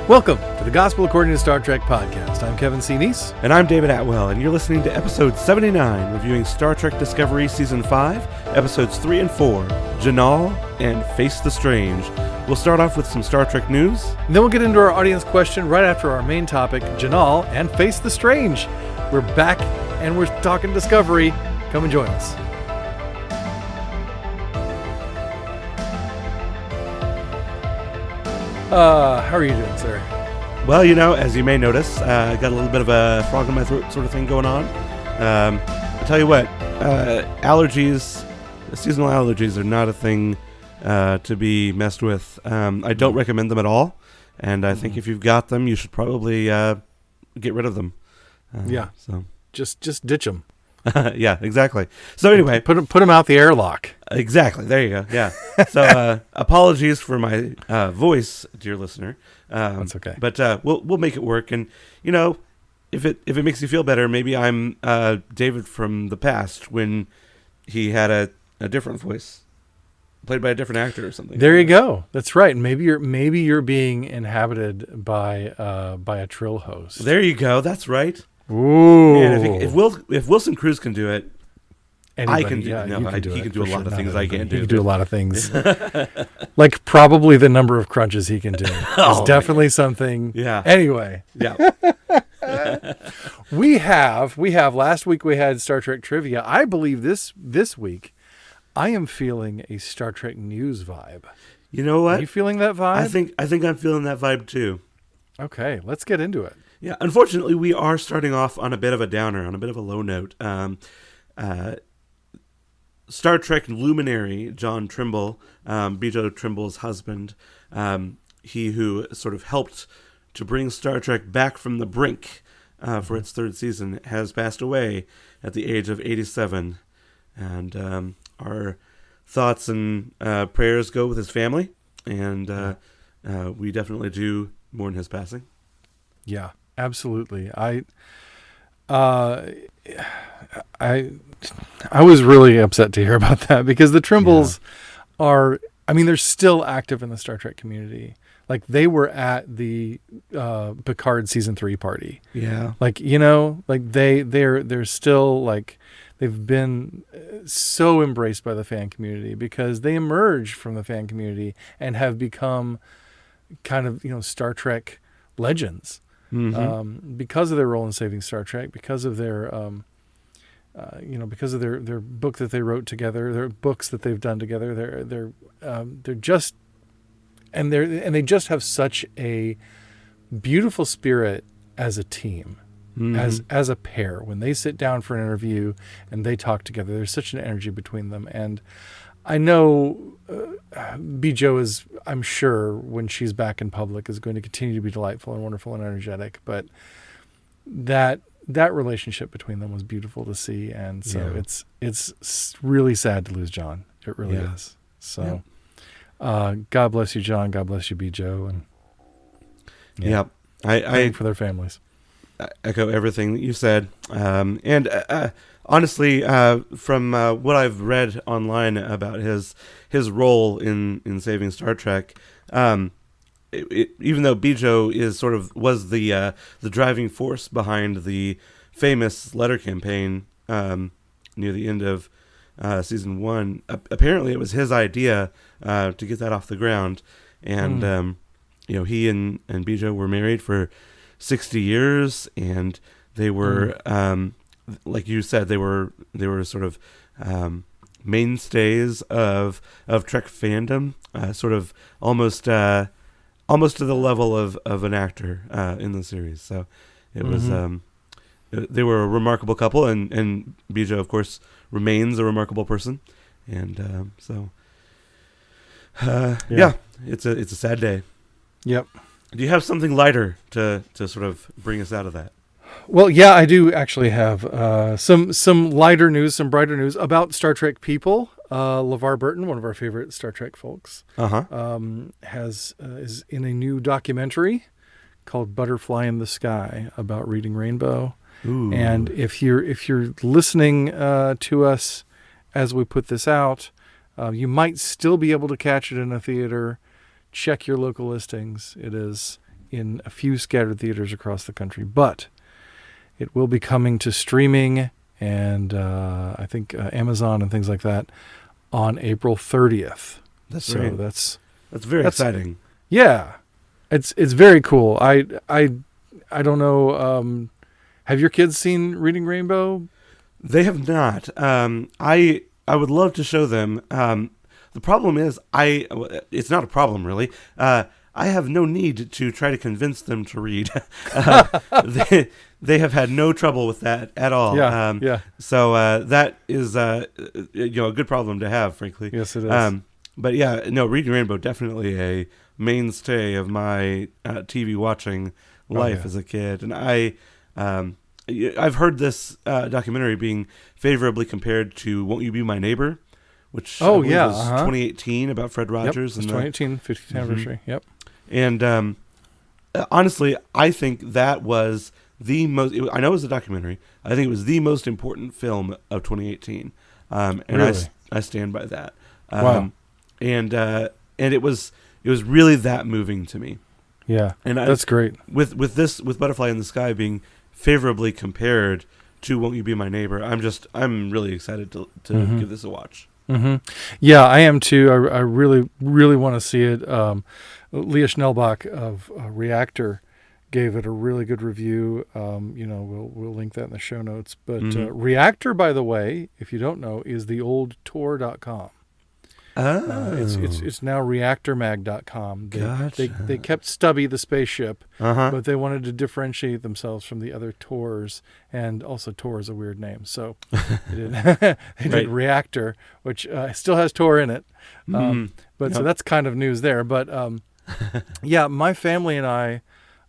Welcome to the Gospel According to Star Trek podcast. I'm Kevin C. Neese. And I'm David Atwell, and you're listening to episode 79, reviewing Star Trek Discovery Season 5, episodes 3 and 4, Jinaal and Face the Strange. We'll start off with some Star Trek news. And then we'll get into our audience question right after our main topic, Jinaal and Face the Strange. We're back and we're talking Discovery. Come and join us. How are you doing, sir? Well, as you may notice, I got a little bit of a frog in my throat sort of thing going on. I'll tell you what, allergies, seasonal allergies are not a thing to be messed with. I don't recommend them at all, and I think if you've got them, you should probably get rid of them. So just ditch them. Yeah, exactly. So anyway, put them out the airlock. Exactly. There you go. Yeah. So apologies for my voice, dear listener. That's okay. But we'll make it work. And if it makes you feel better, maybe I'm David from the past when he had a different voice, played by a different actor or something. There you go. That's right. Maybe you're being inhabited by a trill host. There you go. That's right. Ooh. And if Wilson Cruz can do it, Anybody, I can do it. No, he can do a lot of things I can't do. He can do a lot of things. Like probably the number of crunches he can do. It's definitely something. Yeah. Anyway. Yeah. We have last week we had Star Trek trivia. I believe this week I am feeling a Star Trek news vibe. You know what? Are you feeling that vibe? I think I'm feeling that vibe too. Okay, let's get into it. Yeah, unfortunately, we are starting off on a bit of a downer, on a bit of a low note. Star Trek luminary John Trimble, Bejo Trimble's husband, he who sort of helped to bring Star Trek back from the brink for its third season, has passed away at the age of 87. And our thoughts and prayers go with his family, and we definitely do mourn his passing. Yeah. Absolutely. I was really upset to hear about that because the Trimbles are, they're still active in the Star Trek community. Like they were at the Picard season 3 party. Yeah. They're still like, they've been so embraced by the fan community because they emerged from the fan community and have become kind of, Star Trek legends. Mm-hmm. Because of their role in saving Star Trek, because of their, because of their book that they wrote together, their books that they've done together, they're just, and they just have such a beautiful spirit as a team, as a pair. When they sit down for an interview and they talk together, there's such an energy between them. And I know Bejo is, I'm sure, when she's back in public, is going to continue to be delightful and wonderful and energetic. But that relationship between them was beautiful to see, and so it's really sad to lose John. It really is. So, God bless you, John. God bless you, Bejo, and I for their families. I echo everything that you said, and honestly, from what I've read online about his role in saving Star Trek, even though Bejo was the driving force behind the famous letter campaign near the end of season 1, apparently it was his idea to get that off the ground, and he and Bejo were married for 60 years, and they were. Like you said, they were sort of mainstays of Trek fandom, sort of almost to the level of an actor in the series. So it was they were a remarkable couple, and Bejo, of course, remains a remarkable person, and it's a sad day. Yep. Do you have something lighter to sort of bring us out of that? Well, yeah, I do actually have some lighter news, some brighter news about Star Trek people. LeVar Burton, one of our favorite Star Trek folks, is in a new documentary called Butterfly in the Sky about reading Rainbow. Ooh. And if you're listening to us as we put this out, you might still be able to catch it in a theater. Check your local listings. It is in a few scattered theaters across the country, but it will be coming to streaming and I think Amazon and things like that on April 30th. That's so right. that's That's exciting. Yeah, it's very cool. I don't know. Have your kids seen Reading Rainbow? They have not. I would love to show them. The problem is, it's not a problem really. I have no need to try to convince them to read. They have had no trouble with that at all. Yeah. So that is a good problem to have, frankly. Yes, it is. But yeah, no, Reading Rainbow definitely a mainstay of my TV watching life as a kid, and I've heard this documentary being favorably compared to "Won't You Be My Neighbor," which was 2018 about Fred Rogers. Yep, it was 2018 50th anniversary. Yep. And honestly, I think that was the most. I know it was a documentary. I think it was the most important film of 2018, and really? I stand by that. Wow. And it was really that moving to me. Yeah, and that's great. With Butterfly in the Sky being favorably compared to Won't You Be My Neighbor, I'm really excited to give this a watch. Mm-hmm. Yeah, I am too. I really, really want to see it. Leah Schnellbach of Reactor gave it a really good review. We'll link that in the show notes. But Reactor, by the way, if you don't know, is the old Tor.com. It's now reactormag.com. They kept Stubby the spaceship, but they wanted to differentiate themselves from the other Tors, and also Tor is a weird name, so they did Reactor, which still has Tor in it. So that's kind of news there. But yeah, my family and I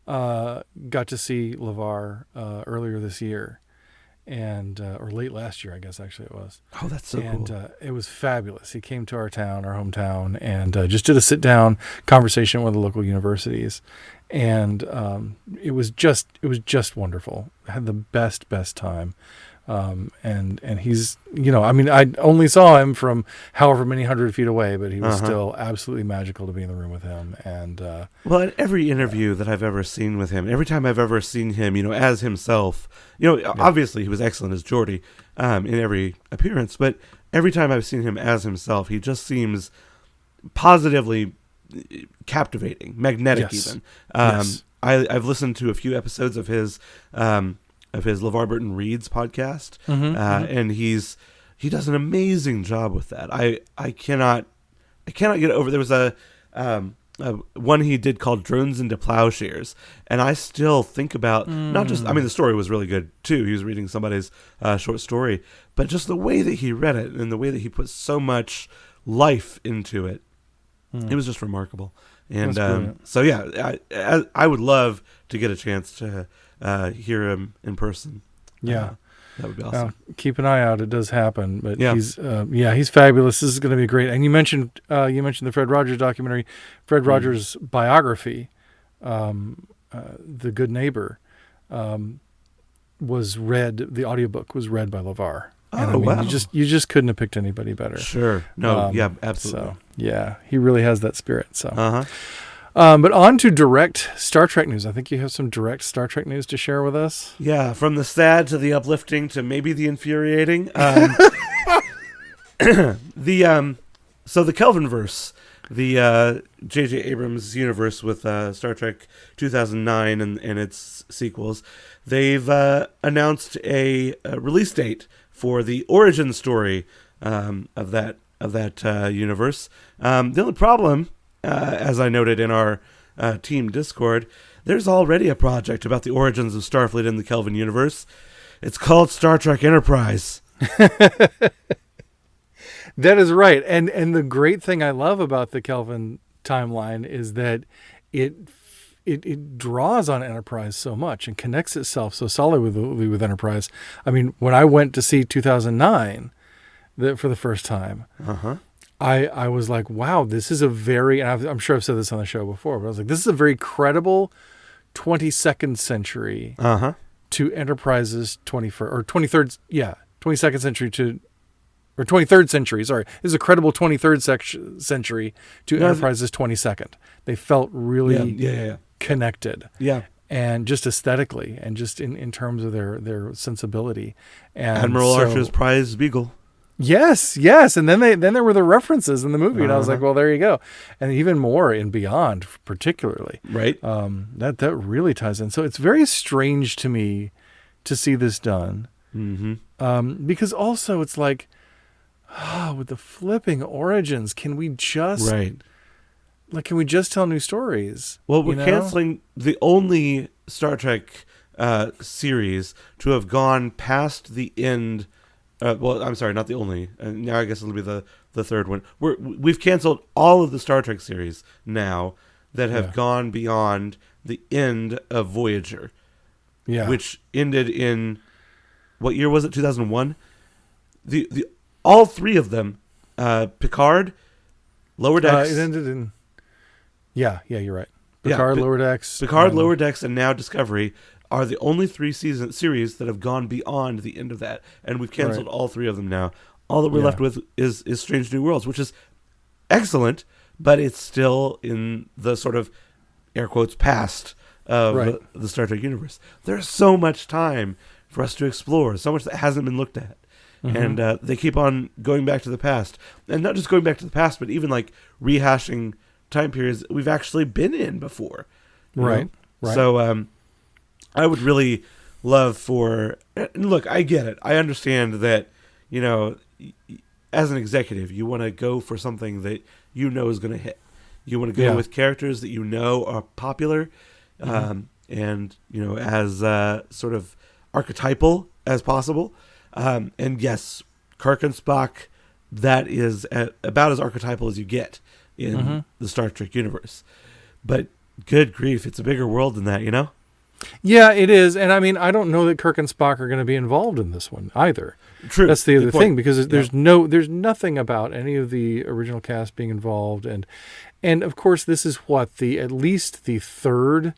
got to see LeVar earlier this year. And or late last year, I guess actually it was. Oh, that's so cool. And it was fabulous. He came to our hometown, and just did a sit-down conversation with the local universities, and it was just wonderful. I had the best time. And he's, I only saw him from however many hundred feet away, but he was still absolutely magical to be in the room with him. And well, in every interview that I've ever seen with him, every time I've ever seen him, as himself, obviously he was excellent as Geordi in every appearance, but every time I've seen him as himself, he just seems positively captivating, magnetic even. I've listened to a few episodes of his LeVar Burton Reads podcast, and he does an amazing job with that. I cannot get over. There was a one he did called Drones into Plowshares, and I still think about not just. I mean, the story was really good too. He was reading somebody's short story, but just the way that he read it and the way that he put so much life into it, it was just remarkable. And so yeah, I would love to get a chance to hear him in person. Yeah, that would be awesome. Keep an eye out; it does happen. But he's fabulous. This is going to be great. And you mentioned the Fred Rogers documentary, Fred Rogers biography, The Good Neighbor, was read. The audiobook was read by LeVar. And wow! You just couldn't have picked anybody better. Sure. No. Yeah. Absolutely. So yeah, he really has that spirit. So. But on to direct Star Trek news. I think you have some direct Star Trek news to share with us. Yeah, from the sad to the uplifting to maybe the infuriating. So the Kelvinverse, the J.J. Abrams universe with Star Trek 2009 and its sequels, they've announced a release date for the origin story of that universe. The only problem, as I noted in our team Discord, there's already a project about the origins of Starfleet in the Kelvin universe. It's called Star Trek Enterprise. That is right. And the great thing I love about the Kelvin timeline is that it draws on Enterprise so much and connects itself so solidly with Enterprise. I mean, when I went to see 2009 for the first time, I was like, wow, this is a very, and I'm sure I've said this on the show before, but I was like, this is a very credible 22nd century to Enterprise's 21st, or 23rd, 22nd century to, or 23rd century. Sorry, this is a credible 23rd century to Enterprise's 22nd. They felt really connected. Yeah. And just aesthetically, and just in terms of their sensibility. And Admiral Archer's prize beagle. Yes, and then there were the references in the movie, and I was like, well, there you go, and even more in Beyond, particularly. Right. That really ties in. So it's very strange to me to see this done, because also it's like, with the flipping origins, can we just can we just tell new stories? Well, we're canceling the only Star Trek series to have gone past the end. Well, I'm sorry, not the only. Now I guess it'll be the third one. We've canceled all of the Star Trek series now that have gone beyond the end of Voyager, which ended in what year was it? 2001. The all three of them, Picard, Lower Decks. It ended in. Yeah, you're right. Picard, Lower Decks. Picard, Lower Decks, and now Discovery are the only three series that have gone beyond the end of that, and we've canceled all three of them now. All that we're left with is Strange New Worlds, which is excellent, but it's still in the sort of air quotes past of the Star Trek universe. There's so much time for us to explore, so much that hasn't been looked at. And they keep on going back to the past, and not just going back to the past, but even like rehashing time periods we've actually been in before. Right. So I would really love for, and look, I get it. I understand that, as an executive, you want to go for something that is going to hit. You want to go with characters that are popular, and, as sort of archetypal as possible. And yes, Kirk and Spock, that is about as archetypal as you get in the Star Trek universe. But good grief, it's a bigger world than that, Yeah, it is. And I mean, I don't know that Kirk and Spock are going to be involved in this one either. True. That's the other thing, because there's nothing about any of the original cast being involved. And of course, this is at least the third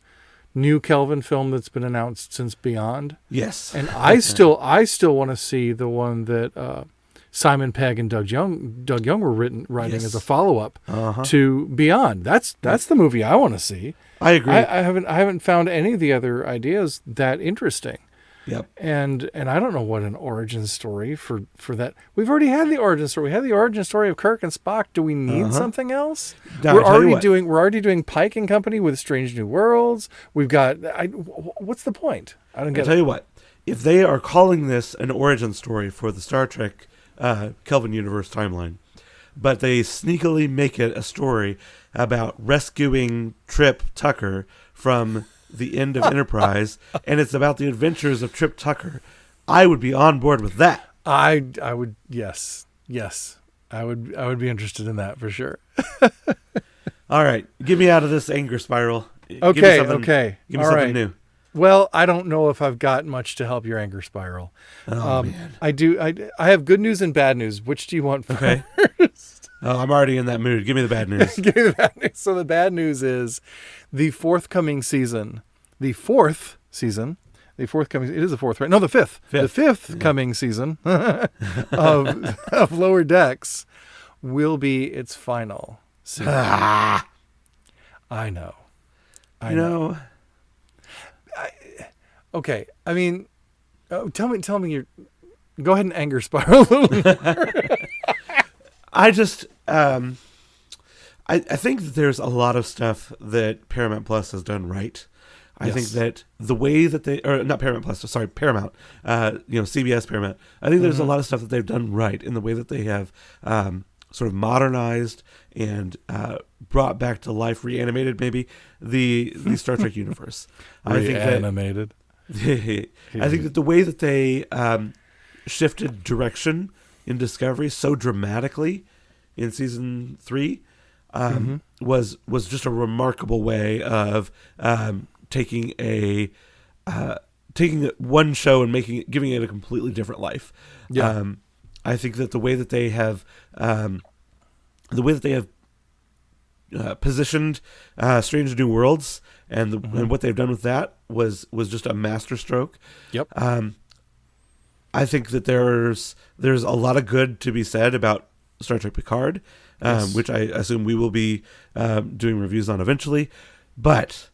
new Kelvin film that's been announced since Beyond. Yes. And I still want to see the one that Simon Pegg and Doug Young were writing as a follow-up to Beyond. That's the movie I want to see. I agree. I haven't found any of the other ideas that interesting. Yep. And I don't know what an origin story for that. We've already had the origin story. We had the origin story of Kirk and Spock. Do we need something else? Now, we're already doing Pike and Company with Strange New Worlds. We've got what's the point? I don't get it. I'll tell you what. If they are calling this an origin story for the Star Trek Kelvin universe timeline, but they sneakily make it a story about rescuing Trip Tucker from the end of Enterprise, and it's about the adventures of Trip Tucker, I would be on board with that. I would, yes, I would be interested in that for sure. All right, get me out of this anger spiral. Okay. Give me something new. Well, I don't know if I've got much to help your anger spiral. Oh man, I have good news and bad news. Which do you want first? Okay. Oh, I'm already in that mood. Give me the bad news. Give me the bad news. So the bad news is the forthcoming season. It is the fourth, right? No, the fifth. The fifth coming season of Lower Decks will be its final season. I know. Okay. I mean, tell me your. Go ahead and anger spiral a little more. I just, I think that there's a lot of stuff that Paramount Plus has done right. I think that the way that not Paramount Plus, sorry, Paramount, CBS Paramount. I think there's a lot of stuff that they've done right in the way that they have sort of modernized and brought back to life, reanimated maybe, the Star Trek universe. Reanimated. I think that the way that they shifted direction in Discovery so dramatically in season 3 was just a remarkable way of taking one show and giving it a completely different life. Yeah. I think that the way that they have positioned Strange New Worlds and what they've done with that was just a masterstroke. Yep. I think that there's a lot of good to be said about Star Trek Picard, Yes. which I assume we will be doing reviews on eventually. But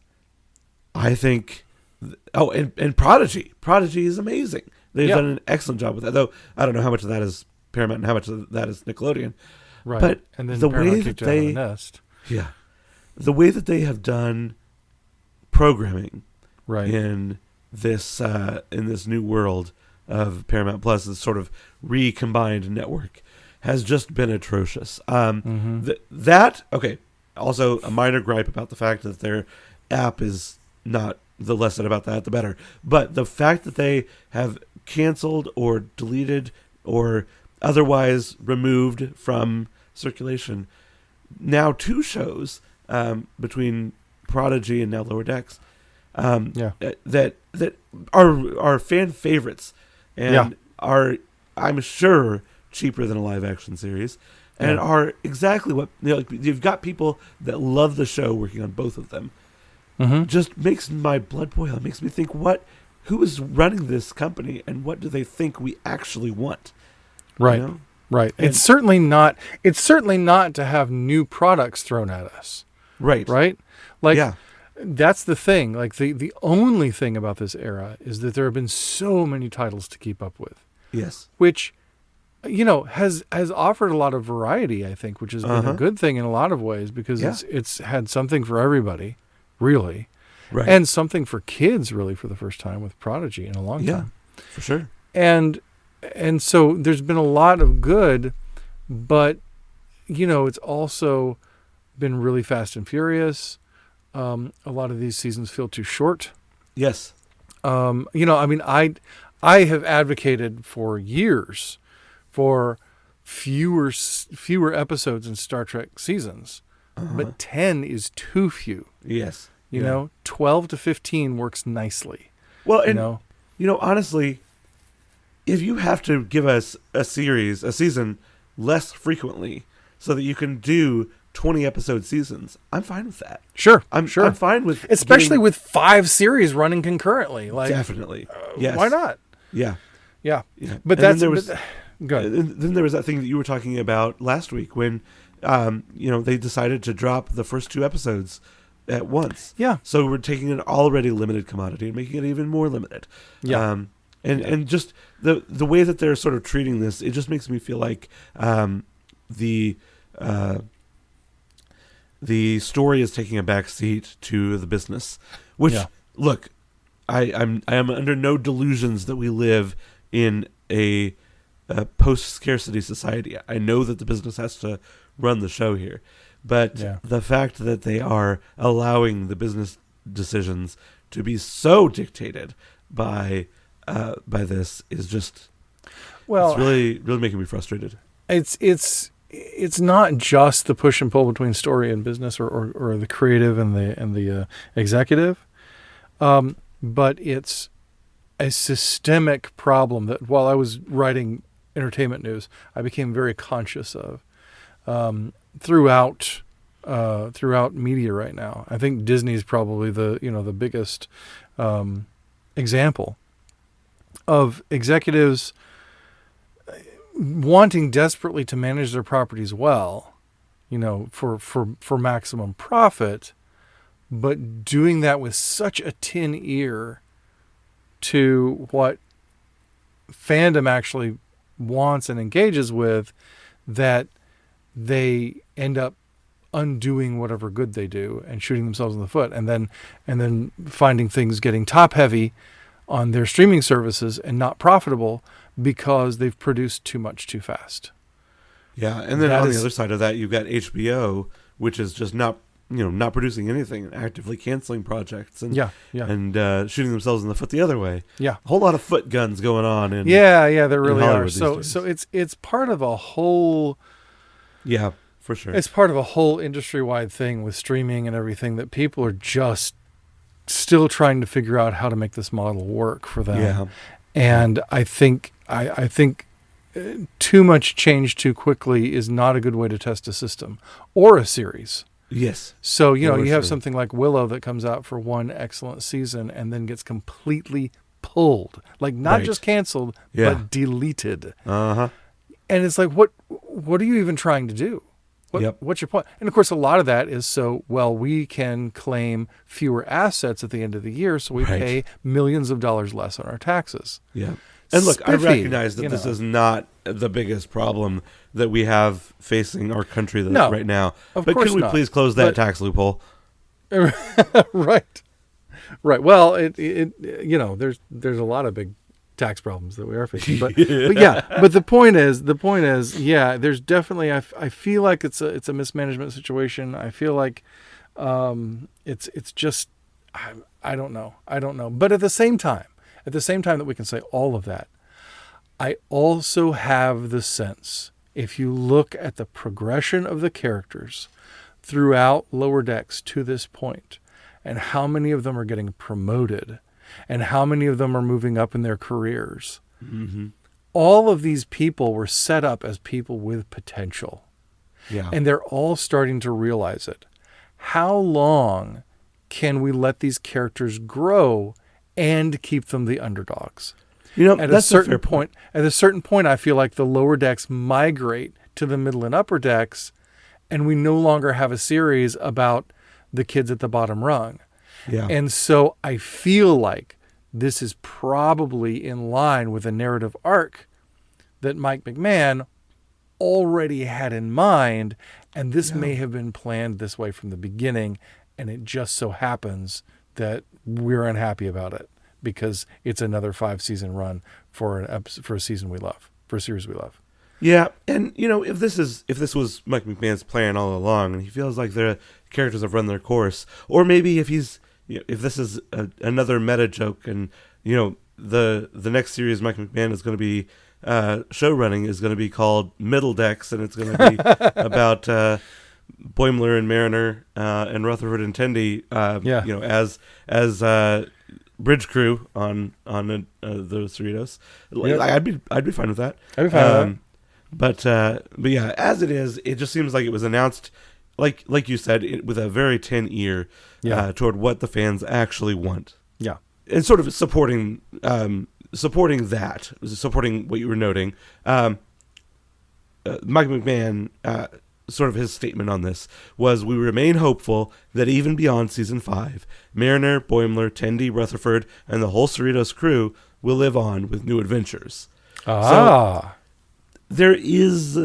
I think, and Prodigy is amazing. They've Yeah. done an excellent job with that. Though I don't know how much of that is Paramount and how much of that is Nickelodeon. Right. But And then the way Paramount that kicked it out of they, the nest. yeah, the way that they have done programming Right. in this new world of Paramount Plus, this sort of recombined network, has just been atrocious. That okay. Also, a minor gripe about the fact that their app is not, the less said about that, the better. But the fact that they have canceled or deleted or otherwise removed from circulation now 2 shows between Prodigy and now Lower Decks Yeah. that are fan favorites and Yeah. are, I'm sure, cheaper than a live action series, and Yeah. are exactly what, like, you've got people that love the show working on both of them. Mm-hmm. Just makes my blood boil. It makes me think, who is running this company and what do they think we actually want? Right. You know? Right. And- It's certainly not. It's certainly not to have new products thrown at us. Right. Right. Like, Yeah. that's the thing. Like, the only thing about this era is that there have been so many titles to keep up with, Yes. which, has offered a lot of variety, I think, which has been Uh-huh. a good thing in a lot of ways, because Yeah. it's had something for everybody, really, Right. and something for kids, really, for the first time with Prodigy in a long yeah, time. for sure. And so there's been a lot of good, but it's also been really fast and furious. A lot of these seasons feel too short. Yes. I have advocated for years for fewer episodes in Star Trek seasons, but 10 is too few. Yes. You Yeah. know, 12 to 15 works nicely. Well, You and know, honestly, if you have to give us a season less frequently so that you can do 20 episode seasons, I'm fine with that. sure, I'm fine with especially getting- with 5 series running concurrently. Like, definitely. Yes. why not? Yeah. Yeah, Yeah. but And then that's there was good. then there was that thing that you were talking about last week when they decided to drop the first 2 episodes at once. Yeah, So we're taking an already limited commodity and making it even more limited. Yeah. And just the way that they're sort of treating this, it just makes me feel like the story is taking a back seat to the business. Which, Yeah. look, I am under no delusions that we live in a post-scarcity society. I know that the business has to run the show here. But Yeah. the fact that they are allowing the business decisions to be so dictated by this is just, well, it's really, really making me frustrated. it's not just the push and pull between story and business, or the creative and the executive, but it's a systemic problem that, while I was writing entertainment news, I became very conscious of throughout media right now. I think Disney's probably the biggest example of executives wanting desperately to manage their properties well, for maximum profit, but doing that with such a tin ear to what fandom actually wants and engages with, that they end up undoing whatever good they do and shooting themselves in the foot, and then finding things getting top heavy on their streaming services and not profitable because they've produced too much too fast. Yeah, and then That on is- the other side of that, you've got HBO, which is just not producing anything and actively canceling projects and shooting themselves in the foot the other way. Yeah. A whole lot of foot guns going on. Yeah, there really Hollywood are. these So days. it's part of a whole. Yeah, for sure. It's part of a whole industry-wide thing with streaming and everything, that people are just still trying to figure out how to make this model work for them. Yeah. And I think too much change too quickly is not a good way to test a system or a series. Yes. So, Yeah, you have sure. something like Willow that comes out for one excellent season and then gets completely pulled, like not Right. just canceled, Yeah. but deleted. Uh-huh. And it's like, what are you even trying to do? Yep. What's your point? And of course, a lot of that is so, well, we can claim fewer assets at the end of the year, so we Right. pay millions of dollars less on our taxes. Yeah. And look, I Spiffy, recognize that you this know. is not the biggest problem that we have facing our country No, right now. of But course can we not. please close that But- tax loophole? Right. Right. Well, there's a lot of big tax problems that we are facing, but the point is, yeah, there's definitely, I feel like it's a mismanagement situation. I feel like, it's just, I don't know. But at the same time that we can say all of that, I also have the sense, if you look at the progression of the characters throughout Lower Decks to this point, and how many of them are getting promoted, and how many of them are moving up in their careers. Mm-hmm. All of these people were set up as people with potential, Yeah. and they're all starting to realize it. How long can we let these characters grow and keep them the underdogs? At that's a certain point, I feel like the Lower Decks migrate to the middle and upper decks, and we no longer have a series about the kids at the bottom rung. Yeah. And so I feel like this is probably in line with a narrative arc that Mike McMahon already had in mind, and this may have been planned this way from the beginning, and it just so happens that we're unhappy about it because it's another 5-season run for a season we love, for a series we love. Yeah, and if this was Mike McMahon's plan all along, and he feels like the characters have run their course, or maybe if this is another meta joke, and the next series Mike McMahon is going to be show running is going to be called Middle Decks, and it's going to be about Boimler and Mariner and Rutherford and Tendi, as bridge crew on the Cerritos. Yep. I'd be fine with that. I'd be fine with that. But yeah, as it is, it just seems like it was announced, like you said, with a very 10 ear toward what the fans actually want. Yeah, and sort of supporting what you were noting. Mike McMahon, sort of his statement on this was, "We remain hopeful that even beyond season 5, Mariner, Boimler, Tendi, Rutherford, and the whole Cerritos crew will live on with new adventures." So, there is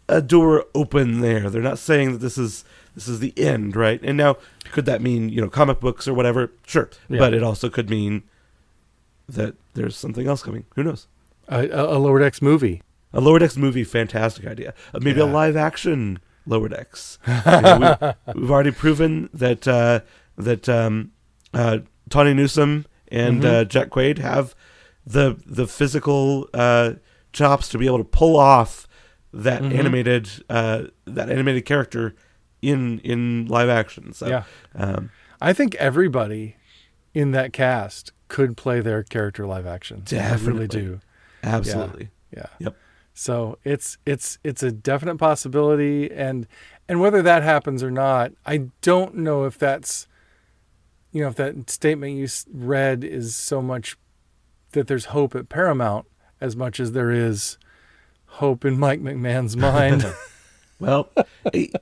a door open there. They're not saying that this is the end, right? And now, could that mean comic books or whatever? Sure, but it also could mean that there's something else coming. Who knows? A Lower Decks movie. A Lower Decks movie, fantastic idea. Maybe a live action Lower Decks. We've already proven that Tawny Newsome and Jack Quaid have the physical chops to be able to pull off that animated character in live action. So I think everybody in that cast could play their character live action. Definitely. I really do. Absolutely. Yeah. Yep. So it's a definite possibility, and whether that happens or not, I don't know if that's, if that statement you read is so much that there's hope at Paramount as much as there is hope in Mike McMahon's mind. Well,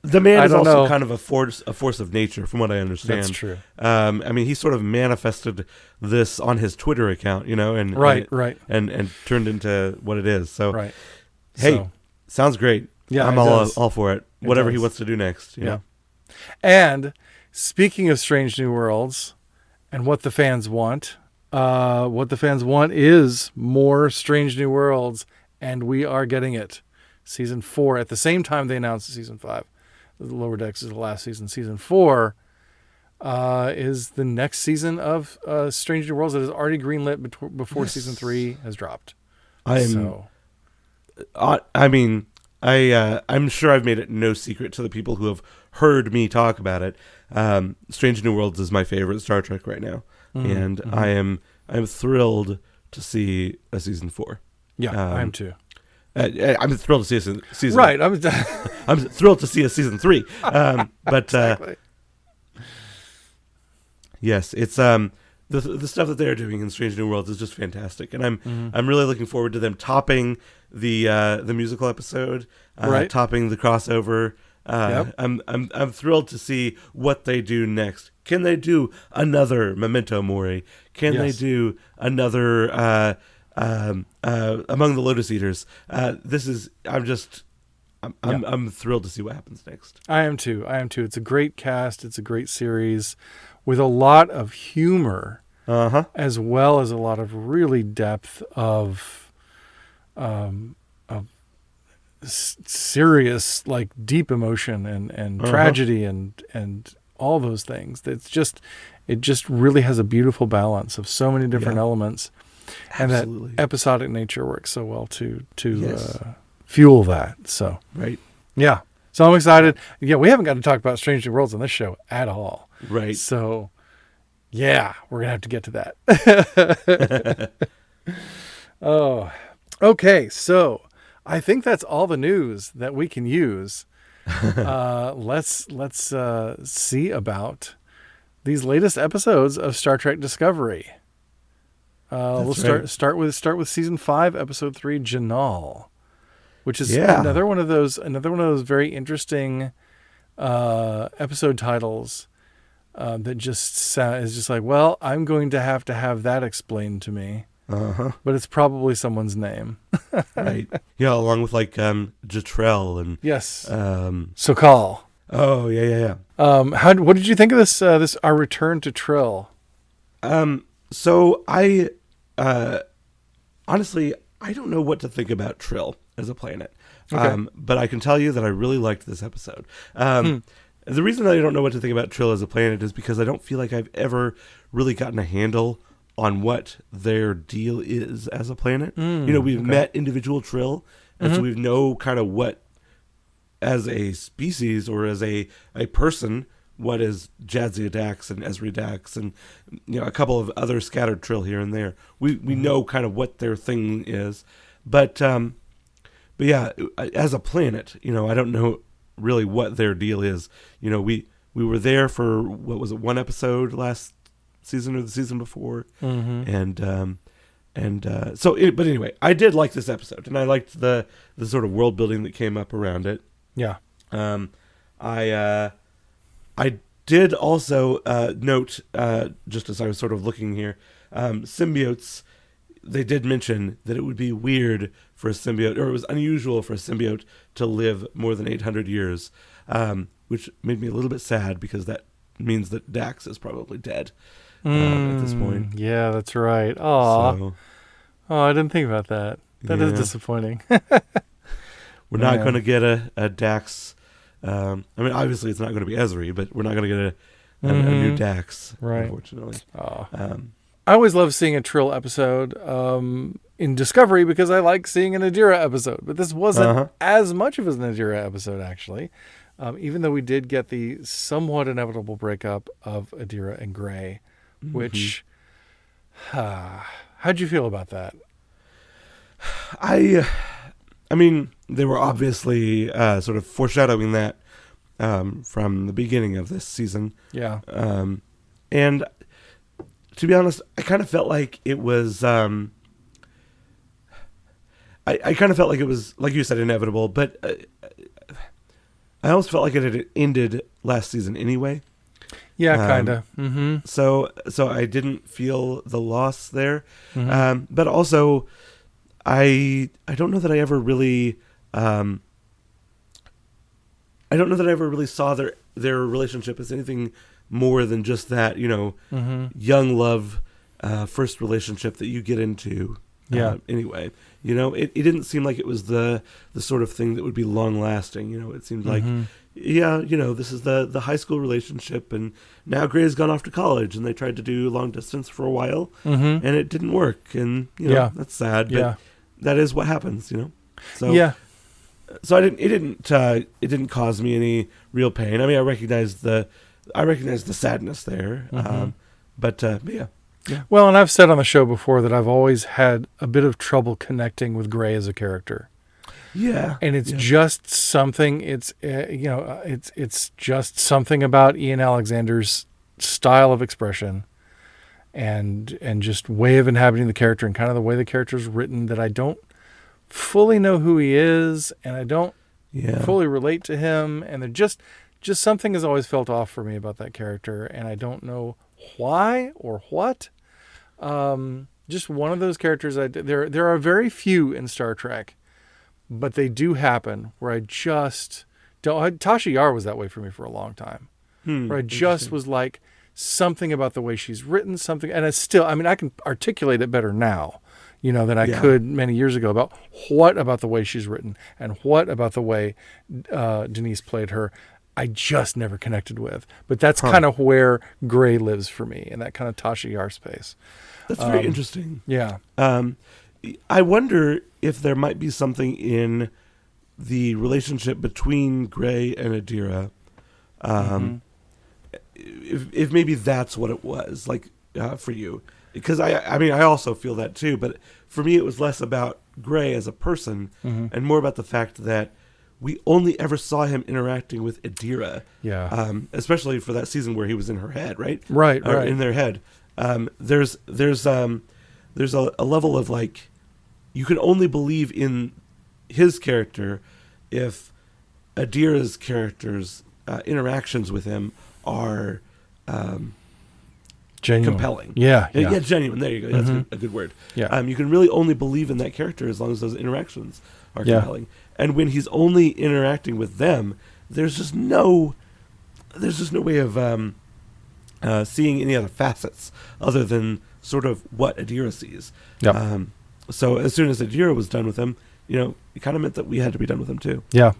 the man is also know. kind of a force of nature, from what I understand. That's true. I mean, he sort of manifested this on his Twitter account, and Right. and turned into what it is. So, Right. hey, sounds great. Yeah, I'm all for it. Whatever he does. wants to do next. You know? And speaking of Strange New Worlds and what the fans want is more Strange New Worlds, and we are getting it. Season 4, at the same time they announced Season 5. The Lower Decks is the last season. Season 4 is the next season of Strange New Worlds that is already greenlit before Season 3 has dropped. I'm sure I've made it no secret to the people who have heard me talk about it. Strange New Worlds is my favorite Star Trek right now, and I'm thrilled to see a Season 4. Yeah, I am too. I'm thrilled to see a season. Right. I'm thrilled to see a Season 3. But exactly. yes, it's the stuff that they're doing in Strange New Worlds is just fantastic, and I'm really looking forward to them topping the musical episode, Right. topping the crossover. Yep. I'm thrilled to see what they do next. Can they do another Memento Mori? Can they Yes. do another Among the Lotus Eaters? I'm thrilled to see what happens next. I am too. It's a great cast. It's a great series with a lot of humor as well as a lot of really depth of serious, like deep emotion and tragedy and all those things. It just really has a beautiful balance of so many different elements, and Absolutely. that episodic nature works so well to Yes. fuel that. So Right. yeah. So I'm excited. Yeah, we haven't got to talk about Strange New Worlds on this show at all. Right. So yeah, we're gonna have to get to that. Oh, okay. So I think that's all the news that we can use. Let's see about these latest episodes of Star Trek Discovery. We'll right. start with season 5, episode 3, Jinaal, which is Yeah. another one of those very interesting episode titles that just is just like, well, I'm going to have that explained to me. But it's probably someone's name. Right. Yeah, along with like Jatrell and Yes. um Sokal. oh yeah. What did you think of this our return to Trill? So I honestly I don't know what to think about Trill as a planet. Okay. But I can tell you that I really liked this episode. The reason I don't know what to think about Trill as a planet is because I don't feel like I've ever really gotten a handle on what their deal is as a planet. We've met individual Trill, and so we know kind of what, as a species or as a person, what is Jadzia Dax and Ezri Dax and a couple of other scattered Trill here and there. We know kind of what their thing is, but yeah, as a planet, I don't know really what their deal is. We were there for what was it, one episode last season or the season before, but anyway, I did like this episode, and I liked the sort of world building that came up around it. Yeah. I did also note, just as I was sort of looking here, symbiotes. They did mention that it would be weird for a symbiote, or it was unusual for a symbiote to live more than 800 years, which made me a little bit sad because that means that Dax is probably dead at this point. Yeah, that's right. Aw. So, Oh, I didn't think about that. That is Yeah. disappointing. we're not Man. going to get a Dax. Obviously it's not going to be Ezri, but we're not going to get a new Dax, Right. unfortunately. Aw. Um, I always love seeing a Trill episode in Discovery because I like seeing an Adira episode. But this wasn't as much of an Adira episode, actually. Even though we did get the somewhat inevitable breakup of Adira and Gray, which, how'd you feel about that? I mean, they were obviously sort of foreshadowing that from the beginning of this season. Yeah. And to be honest, I kind of felt like it was, I kind of felt like it was, like you said, inevitable, but I almost felt like it had ended last season anyway. Yeah, kind of. Mm-hmm. So I didn't feel the loss there. But also, I don't know that I ever really, I don't know that I ever really saw their relationship as anything more than just that, young love, first relationship that you get into. Anyway, it didn't seem like it was the sort of thing that would be long lasting. It seemed like, this is the high school relationship, and now Gray's gone off to college, and they tried to do long distance for a while, and it didn't work, and that's sad, but that is what happens, So Yeah. So it didn't cause me any real pain. I mean, I recognized the sadness there, but yeah. Well, and I've said on the show before that I've always had a bit of trouble connecting with Gray as a character. Yeah, And it's just something. It's it's just something about Ian Alexander's style of expression and just way of inhabiting the character and kind of the way the character's written, that I don't fully know who he is, and I don't Yeah. fully relate to him, and they're just something has always felt off for me about that character, and I don't know why or what. Just one of those characters. There are very few in Star Trek, but they do happen where I just don't. Tasha Yar was that way for me for a long time, where I just was like, something about the way she's written something, and it's still, I mean, I can articulate it better now, than I could many years ago about what about the way she's written and what about the way Denise played her I just never connected with. But that's kind of where Gray lives for me, in that kind of Tasha Yar space. That's very interesting. Yeah. I wonder if there might be something in the relationship between Gray and Adira. If maybe that's what it was, like, for you. Because I mean, I also feel that too, but for me it was less about Gray as a person and more about the fact that we only ever saw him interacting with Adira. Yeah. Especially for that season where he was in her head, right? Right. In their head. There's a level of, like, you can only believe in his character if Adira's character's interactions with him are Genuine. compelling. Yeah. Yeah, genuine. There you go. That's a good word. Yeah. You can really only believe in that character as long as those interactions are Yeah. compelling. And when he's only interacting with them, there's just no way of seeing any other facets other than sort of what Adira sees. Yep. So as soon as Adira was done with him, it kind of meant that we had to be done with him too. Yeah.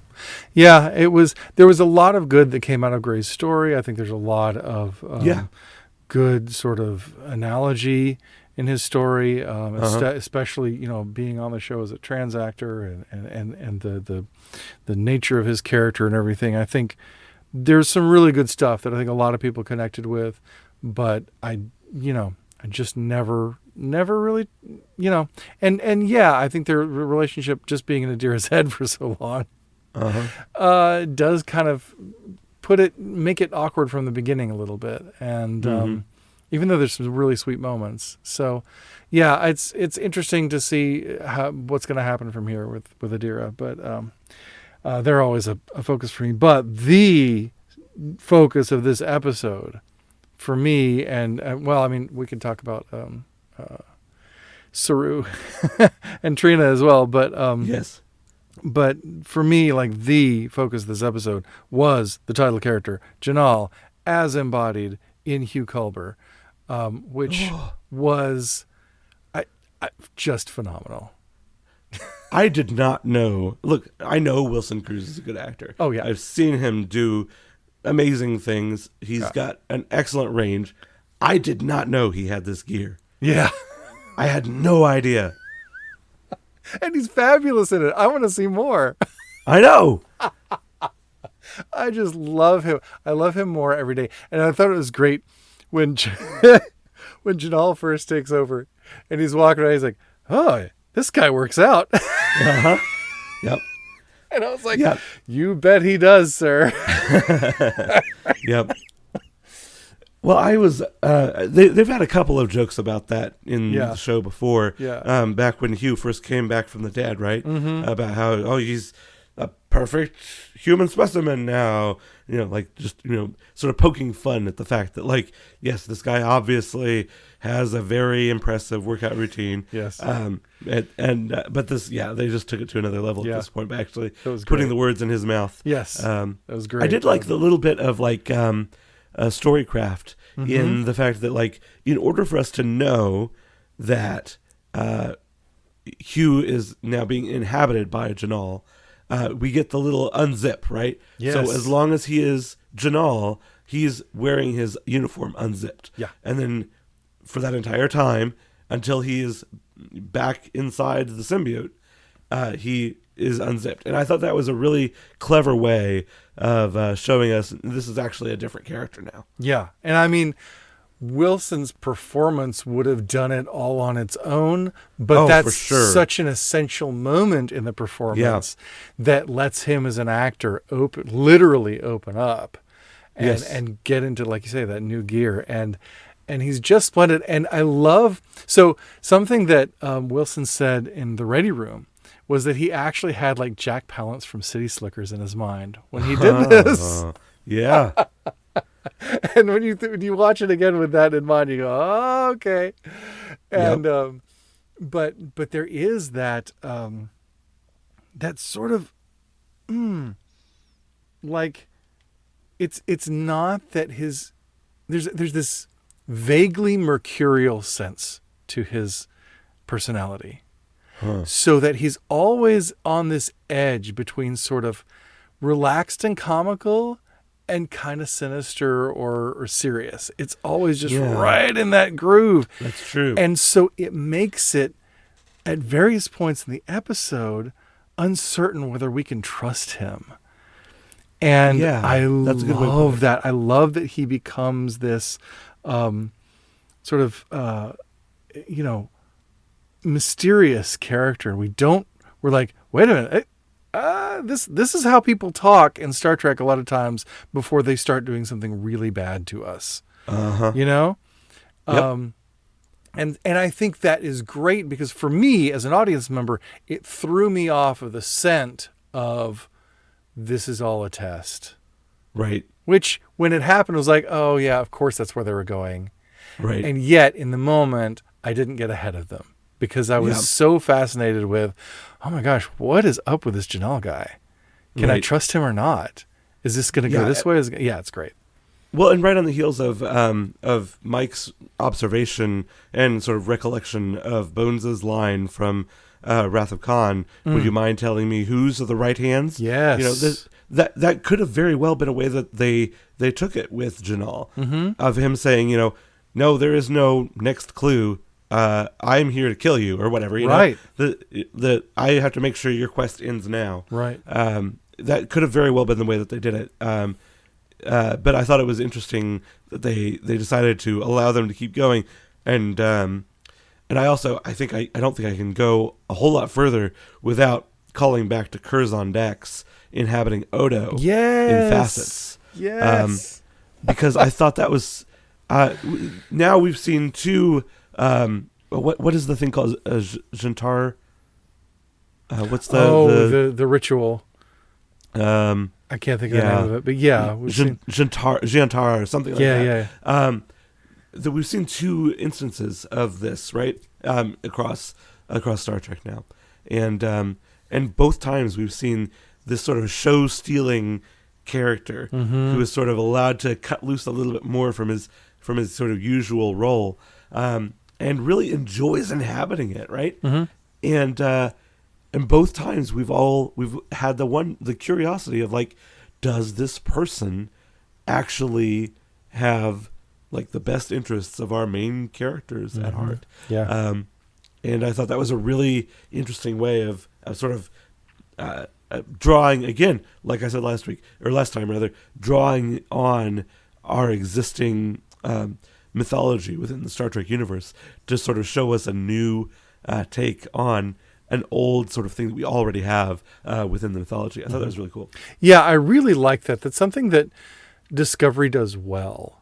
There was a lot of good that came out of Gray's story. I think there's a lot of good sort of analogy in his story, especially being on the show as a trans actor and the nature of his character and everything. I think there's some really good stuff that I think a lot of people connected with, but I just never really, and yeah, I think their relationship just being in Adira's head for so long does kind of make it awkward from the beginning a little bit. And even though there's some really sweet moments. So yeah, it's interesting to see what's going to happen from here with Adira, but they're always a focus for me. But the focus of this episode for me, and well, I mean, we can talk about Saru and Trina as well, but yes. But for me, like, the focus of this episode was the title character, Jinaal, as embodied in Hugh Culber, which was just phenomenal. I did not know. Look, I know Wilson Cruz is a good actor. Oh, yeah. I've seen him do amazing things. He's got an excellent range. I did not know he had this gear. Yeah. I had no idea. And he's fabulous in it. I want to see more. I know. I just love him. I love him more every day. And I thought it was great when when Jinaal first takes over and he's walking around. He's like, "Oh, this guy works out." Yep. And I was like, "You bet he does, sir." Yep. Well, I was. They've had a couple of jokes about that in the show before. Yeah. Back when Hugh first came back from the dead, right? About how he's a perfect human specimen now. Like, just sort of poking fun at the fact that, like, yes, this guy obviously has a very impressive workout routine. Yes. But this, they just took it to another level at this point by actually putting great. The words in his mouth. Yes. That was great. I did like the little bit of, like, storycraft in the fact that, like, in order for us to know that Hugh is now being inhabited by Jinaal, we get the little unzip, right? Yes. So as long as he is Jinaal, he's wearing his uniform unzipped. Yeah. And then for that entire time, until he is back inside the symbiote, he is unzipped. And I thought that was a really clever way of showing us this is actually a different character now. Yeah. And I mean, Wilson's performance would have done it all on its own, but that's for sure. Such an essential moment in the performance that lets him as an actor literally open up and get into, like you say, that new gear. And and he's just splendid. And I love, so something that Wilson said in the Ready Room was that he actually had like Jack Palance from City Slickers in his mind when he did this. Yeah. And when you watch it again with that in mind, you go, oh, okay. And Yep. but there is that that sort of like it's not that his there's this vaguely mercurial sense to his personality, so that he's always on this edge between sort of relaxed and comical and kind of sinister or serious. It's always just Yeah. right in that groove. That's true. And so it makes it, at various points in the episode, uncertain whether we can trust him. And Yeah, I that's a good way to put love it. that. I love that he becomes this sort of, mysterious character. We're like, wait a minute. This is how people talk in Star Trek a lot of times before they start doing something really bad to us. Uh-huh. You know? Yep. And I think that is great because for me as an audience member, it threw me off of the scent of this is all a test. Right. Which when it happened was like, oh yeah, of course that's where they were going. Right. And yet in the moment I didn't get ahead of them because I was Yep. so fascinated with, oh my gosh, what is up with this Jinaal guy? Can I Right. trust him or not? Is this going to go Yeah, this way? Yeah, it's great. Well, and right on the heels of Mike's observation and sort of recollection of Bones's line from Wrath of Khan, would you mind telling me whose are the right hands? Yes. You know, that could have very well been a way that they took it with Jinaal, of him saying, you know, no, there is no next clue. I'm here to kill you or whatever. You Right. know, the I have to make sure your quest ends now. Right. That could have very well been the way that they did it. But I thought it was interesting that they decided to allow them to keep going, and I think I don't think I can go a whole lot further without calling back to Curzon Dax inhabiting Odo Yes. in Facets, Yes. because I thought that was now we've seen two. What is the thing called Jantar? What's the ritual. I can't think of the name of it, but yeah, we've seen. Jantar or something like that. Yeah. That we've seen two instances of this, right? Across Star Trek now, and both times we've seen this sort of show-stealing character who is sort of allowed to cut loose a little bit more from his sort of usual role, and really enjoys inhabiting it, right? And both times we've had the curiosity of like, does this person actually have like the best interests of our main characters at heart? Yeah. And I thought that was a really interesting way of sort of drawing, again, like I said last time rather, drawing on our existing mythology within the Star Trek universe to sort of show us a new take on an old sort of thing that we already have within the mythology. I thought that was really cool. Yeah, I really like that. That's something that Discovery does well,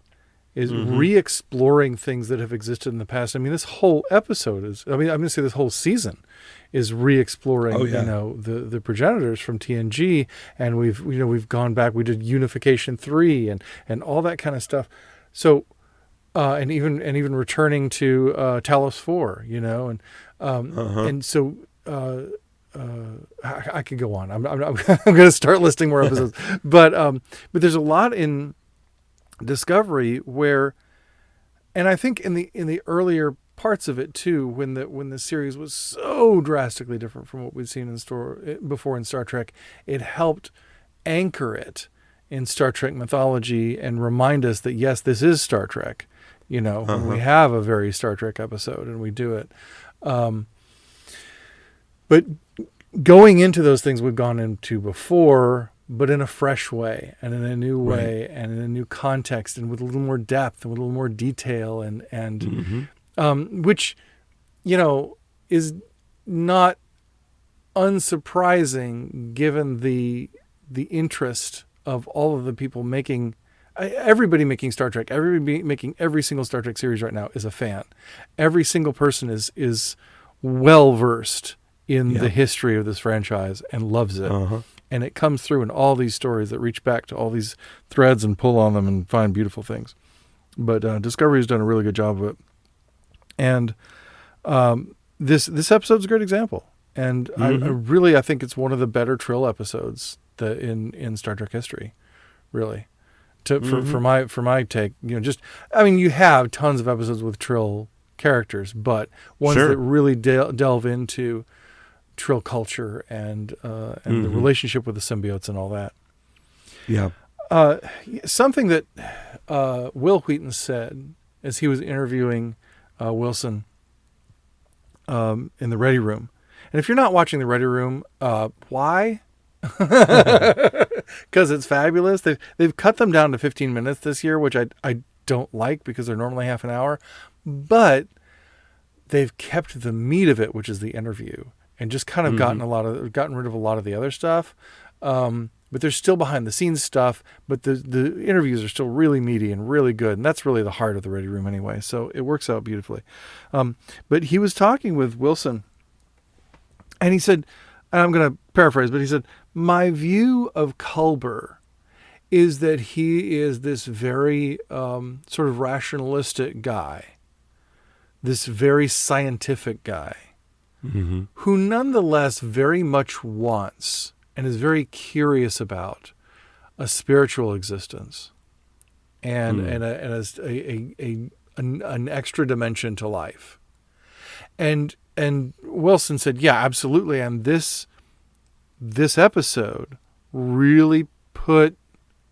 is re-exploring things that have existed in the past. I mean, this whole episode I'm going to say this whole season is re-exploring, the progenitors from TNG, and we've gone back. We did Unification 3 and all that kind of stuff. So, and even returning to Talos 4, and so. I could go on. I'm going to start listing more episodes, but there's a lot in Discovery where, and I think in the earlier parts of it too, when the series was so drastically different from what we'd seen before in Star Trek, it helped anchor it in Star Trek mythology and remind us that yes, this is Star Trek. When we have a very Star Trek episode and we do it. But going into those things we've gone into before, but in a fresh way and in a new way and in a new context and with a little more depth and with a little more detail and which, is not unsurprising given the interest of all of the people making everybody making Star Trek, everybody making every single Star Trek series right now is a fan. Every single person is well versed in the Yeah. history of this franchise and loves it. Uh-huh. And it comes through in all these stories that reach back to all these threads and pull on them and find beautiful things. But Discovery has done a really good job of it. And this episode's a great example. And I think it's one of the better Trill episodes in Star Trek history, really. For my take, you have tons of episodes with Trill characters, but ones Sure. that really delve into Trill culture and the relationship with the symbiotes and all that. Yeah. Something that Will Wheaton said as he was interviewing Wilson in the Ready Room. And if you're not watching the Ready Room, why? Because it's fabulous. They've cut them down to 15 minutes this year, which I don't like because they're normally half an hour. But they've kept the meat of it, which is the interview, and just kind of gotten rid of a lot of the other stuff. But there's still behind the scenes stuff, but the interviews are still really meaty and really good. And that's really the heart of the Ready Room anyway. So it works out beautifully. But he was talking with Wilson and he said, and I'm going to paraphrase, but he said, my view of Culber is that he is this very sort of rationalistic guy, this very scientific guy who nonetheless very much wants and is very curious about a spiritual existence and an extra dimension to life. And Wilson said, yeah, absolutely. And this episode really put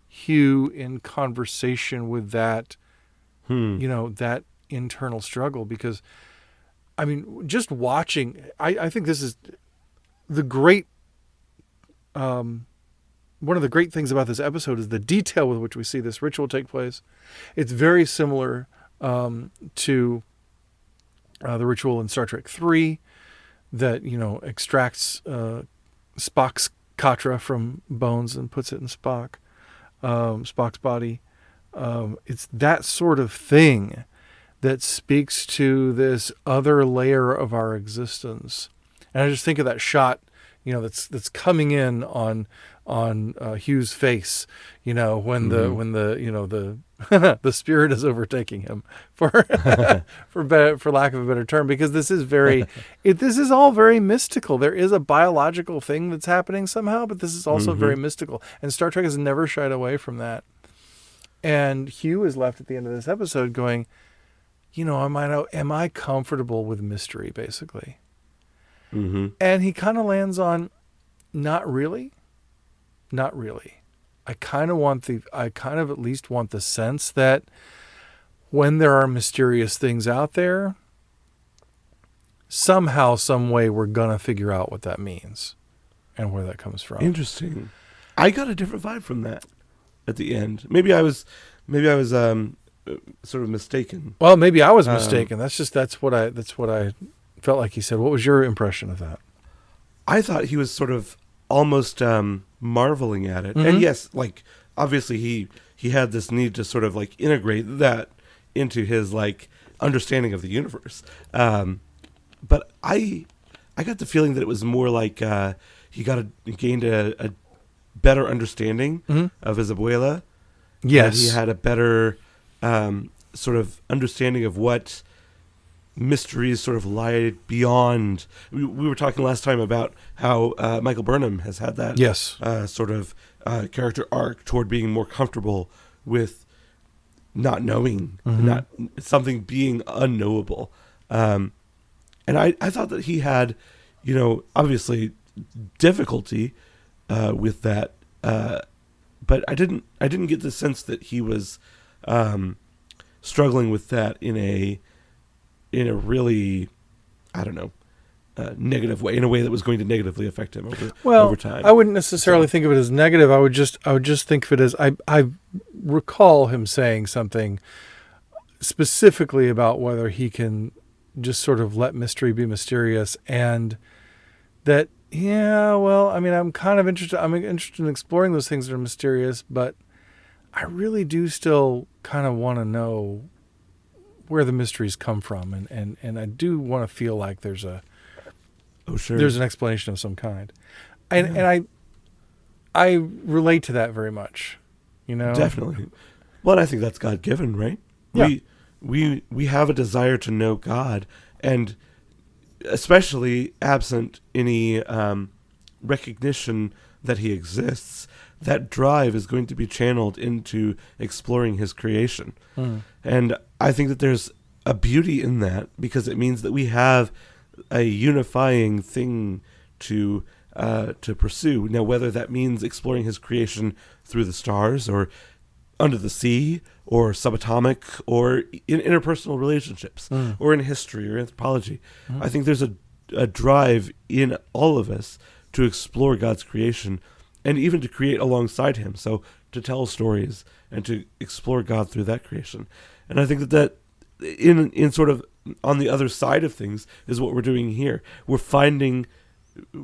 Hugh in conversation with that, that internal struggle, because I mean, just watching, I think this is the great, one of the great things about this episode is the detail with which we see this ritual take place. It's very similar to the ritual in Star Trek 3 that, extracts Spock's katra from Bones and puts it in Spock's body. It's that sort of thing that speaks to this other layer of our existence. And I just think of that shot, that's coming in on Hugh's face, when the the spirit is overtaking him, for lack of a better term, because this is this is all very mystical. There is a biological thing that's happening somehow, but this is also very mystical. And Star Trek has never shied away from that. And Hugh is left at the end of this episode going, am I comfortable with mystery, basically? And he kind of lands on, not really. I kind of at least want the sense that when there are mysterious things out there, somehow, some way, we're gonna figure out what that means and where that comes from. Interesting. I got a different vibe from that at the end. Maybe I was sort of mistaken. Well, maybe I was mistaken. That's what I felt like he said. What was your impression of that? I thought he was sort of almost marveling at it. And yes, like obviously he had this need to sort of like integrate that into his like understanding of the universe. But I got the feeling that it was more like he gained a better understanding of his abuela. Yes. He had a better sort of understanding of what mysteries sort of lie beyond. We were talking last time about how Michael Burnham has had that sort of character arc toward being more comfortable with not knowing, not something being unknowable. And I thought that he had, obviously difficulty with that, but I didn't get the sense that he was struggling with that in a really, I don't know, negative way, in a way that was going to negatively affect him over time. I wouldn't necessarily think of it as negative. I would just think of it as, I recall him saying something specifically about whether he can just sort of let mystery be mysterious, and that, I'm kind of interested. I'm interested in exploring those things that are mysterious, but I really do still kind of want to know where the mysteries come from, and I do want to feel like there's Oh, sure. an explanation of some kind, Yeah, and I relate to that very much, you know. definitely. Well, and I think that's God given, right? Yeah. We have a desire to know God, and especially absent any recognition that He exists, that drive is going to be channeled into exploring His creation. Mm. And I think that there's a beauty in that because it means that we have a unifying thing to pursue. Now, whether that means exploring His creation through the stars or under the sea or subatomic or in interpersonal relationships Mm. or in history or anthropology, Mm. I think there's a drive in all of us to explore God's creation and even to create alongside Him. So to tell stories and to explore God through that creation. And I think that in sort of on the other side of things is what we're doing here.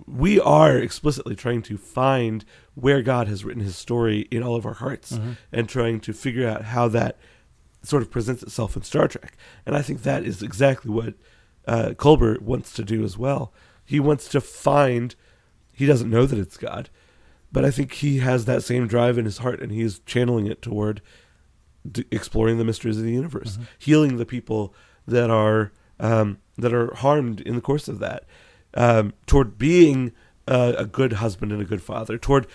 We are explicitly trying to find where God has written His story in all of our hearts Mm-hmm. and trying to figure out how that sort of presents itself in Star Trek. And I think that is exactly what Culber wants to do as well. He wants to find, he doesn't know that it's God, but I think he has that same drive in his heart and he's channeling it toward exploring the mysteries of the universe, Mm-hmm. healing the people that are harmed in the course of that, toward being a good husband and a good father, toward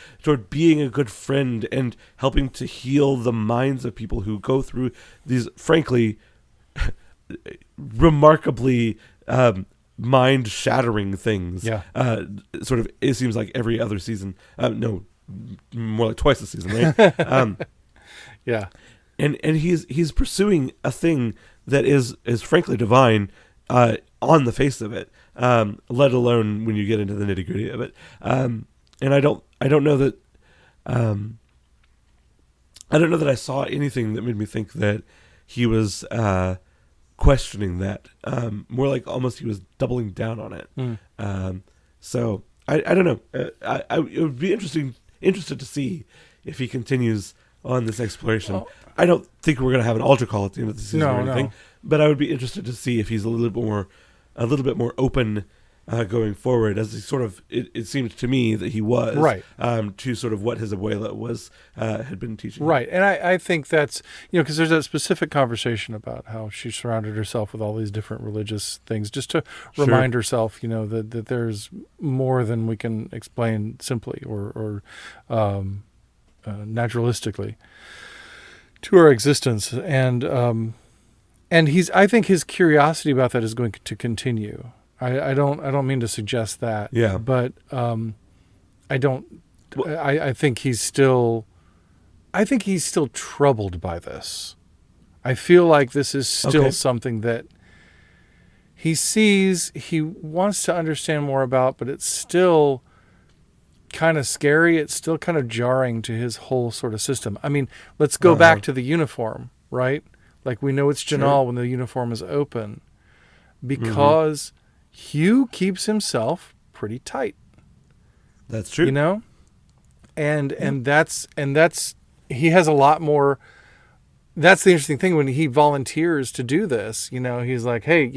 being a good friend and helping to heal the minds of people who go through these, frankly, remarkably mind-shattering things. Yeah. Sort of, it seems like every other season. No, more like twice a season, right? Yeah. And he's pursuing a thing that is frankly divine on the face of it, let alone when you get into the nitty gritty of it. And I don't know that I don't know that I saw anything that made me think that he was questioning that. More like almost he was doubling down on it. Mm. So I don't know. It would be interested to see if he continues on this exploration. Well, I don't think we're going to have an altar call at the end of the season no, or anything, no. but I would be interested to see if he's a little bit more open going forward, as he sort of it seemed to me that he was Right. to sort of what his abuela was had been teaching. Right. And I think that's, because there's that specific conversation about how she surrounded herself with all these different religious things just to Sure. remind herself, that there's more than we can explain simply or naturalistically to our existence. And I think his curiosity about that is going to continue. I don't mean to suggest that. Yeah. But I don't. Well- I think he's still troubled by this. I feel like this is still Okay. something that he sees, he wants to understand more about, but it's still kind of scary. It's still kind of jarring to his whole sort of system. I mean, let's go back to the uniform, right? Like we know it's Jinaal Sure. when the uniform is open because Hugh keeps himself pretty tight, That's true. and that's he has a lot more. That's the interesting thing when he volunteers to do this. He's like, hey,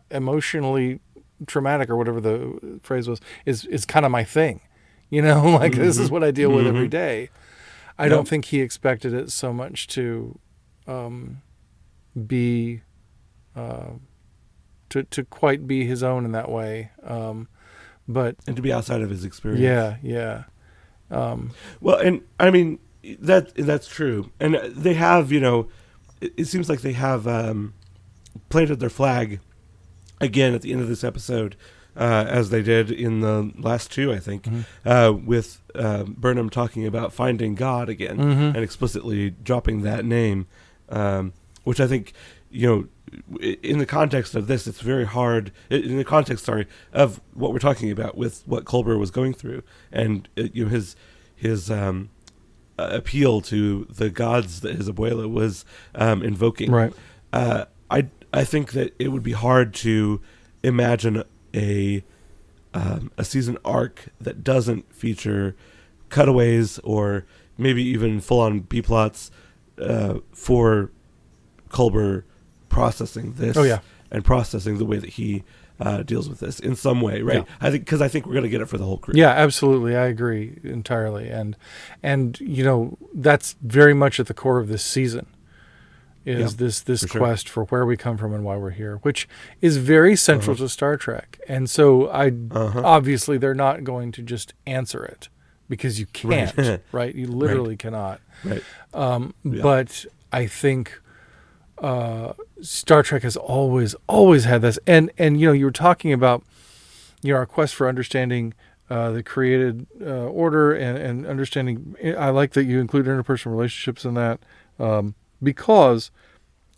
emotionally traumatic or whatever the phrase was is kind of my thing. Like this is what I deal with every day. I don't think he expected it so much to be to quite be his own in that way. But And to be outside of his experience. yeah. Well, and I mean that's true. And they have, it seems like they have planted their flag again at the end of this episode, as they did in the last two, I think, with Burnham talking about finding God again and explicitly dropping that name, which I think, in the context of this, it's very hard. In the context, of what we're talking about with what Culber was going through, and his appeal to the gods that his abuela was invoking. Right. I think that it would be hard to imagine a season arc that doesn't feature cutaways or maybe even full on B plots for Culber processing this Oh, yeah. and processing the way that he deals with this in some way, right? Yeah. Because I think we're going to get it for the whole crew. Yeah, absolutely. I agree entirely. And that's very much at the core of this season is Yeah, this for sure. quest for where we come from and why we're here, which is very central to Star Trek. And so obviously they're not going to just answer it because you can't, Right. right? You literally cannot. Right. But I think Star Trek has always had this. And you were talking about our quest for understanding the created order and understanding. I like that you include interpersonal relationships in that because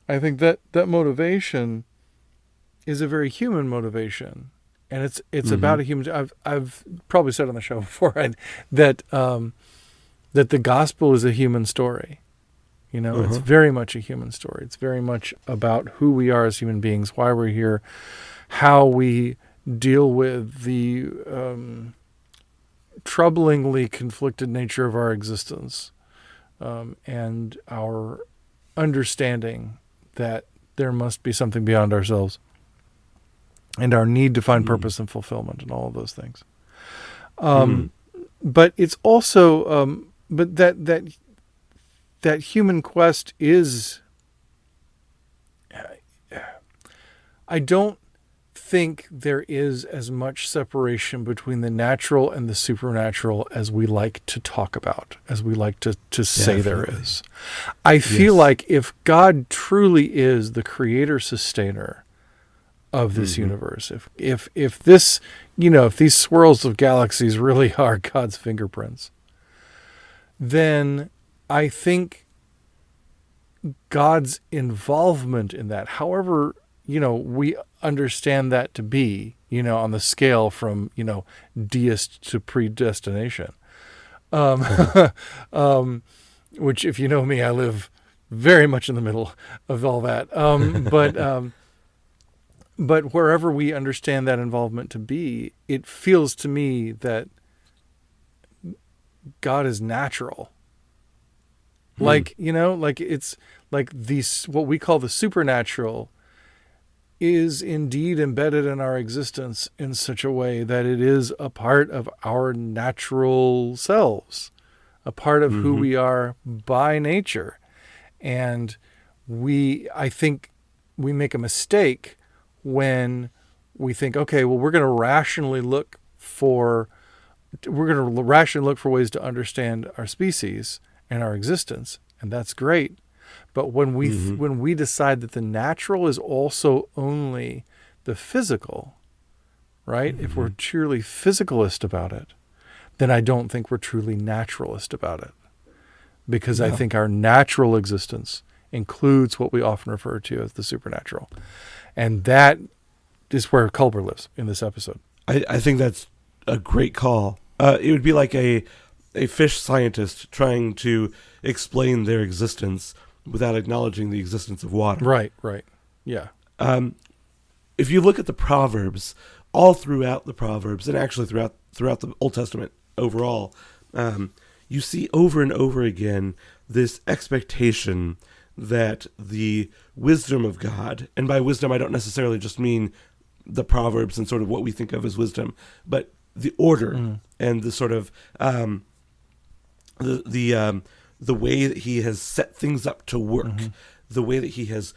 I think that motivation is a very human motivation, and it's about a human. I've probably said on the show before that that the gospel is a human story. It's very much a human story. It's very much about who we are as human beings, why we're here, how we deal with the troublingly conflicted nature of our existence, and our understanding that there must be something beyond ourselves, and our need to find purpose and fulfillment and all of those things. But it's also, but that human quest is, I don't think there is as much separation between the natural and the supernatural as we like to talk about, as we like to say there is. I feel like if God truly is the creator sustainer of this universe, if this, if these swirls of galaxies really are God's fingerprints, then I think God's involvement in that, however, we understand that to be, on the scale from, deist to predestination, which, if you know me, I live very much in the middle of all that. But wherever we understand that involvement to be, it feels to me that God is natural. Like it's like these, what we call the supernatural is indeed embedded in our existence in such a way that it is a part of our natural selves, a part of who we are by nature. And I think we make a mistake when we think, okay, well, we're going to rationally look for ways to understand our species and our existence, and that's great. But when we decide that the natural is also only the physical, right? If we're truly physicalist about it, then I don't think we're truly naturalist about it, because I think our natural existence includes what we often refer to as the supernatural, and that is where Culber lives in this episode. I think that's a great call. It would be like a fish scientist trying to explain their existence without acknowledging the existence of water. Right. Yeah. If you look at the Proverbs, all throughout the Proverbs, and actually throughout the Old Testament overall, you see over and over again this expectation that the wisdom of God, and by wisdom I don't necessarily just mean the Proverbs and sort of what we think of as wisdom, but the order and the sort of the way that he has set things up to work, the way that he has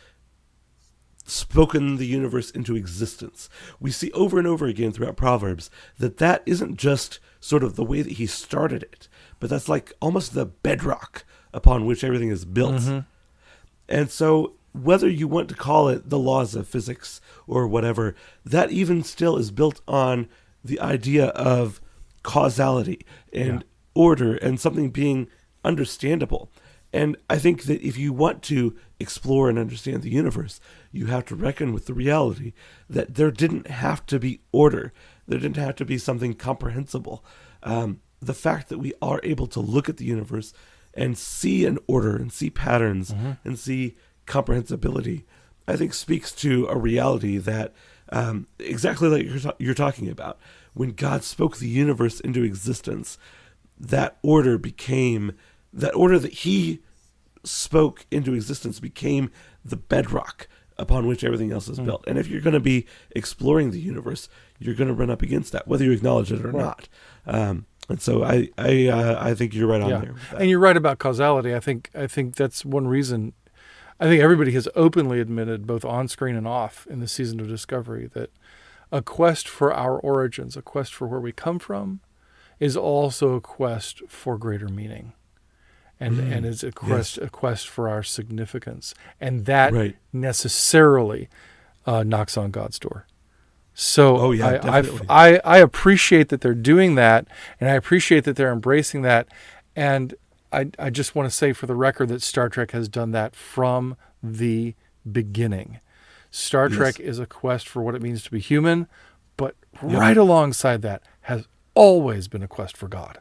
spoken the universe into existence. We see over and over again throughout Proverbs that isn't just sort of the way that he started it, but that's like almost the bedrock upon which everything is built. And so whether you want to call it the laws of physics or whatever, that even still is built on the idea of causality and order and something being understandable. And I think that if you want to explore and understand the universe, you have to reckon with the reality that there didn't have to be order. There didn't have to be something comprehensible. The fact that we are able to look at the universe and see an order and see patterns and see comprehensibility, I think speaks to a reality that exactly like you're talking about. When God spoke the universe into existence, that order that he spoke into existence became the bedrock upon which everything else is built. And if you're going to be exploring the universe, you're going to run up against that, whether you acknowledge it or not. And so I think you're right on there with that. And you're right about causality. I think that's one reason. I think everybody has openly admitted, both on screen and off, in the season of Discovery, that a quest for our origins, a quest for where we come from, is also a quest for greater meaning, and is a quest for our significance, and that necessarily knocks on God's door. So I appreciate that they're doing that, and I appreciate that they're embracing that, and I just want to say for the record that Star Trek has done that from the beginning. Star Trek is a quest for what it means to be human, but right alongside that has always been a quest for God.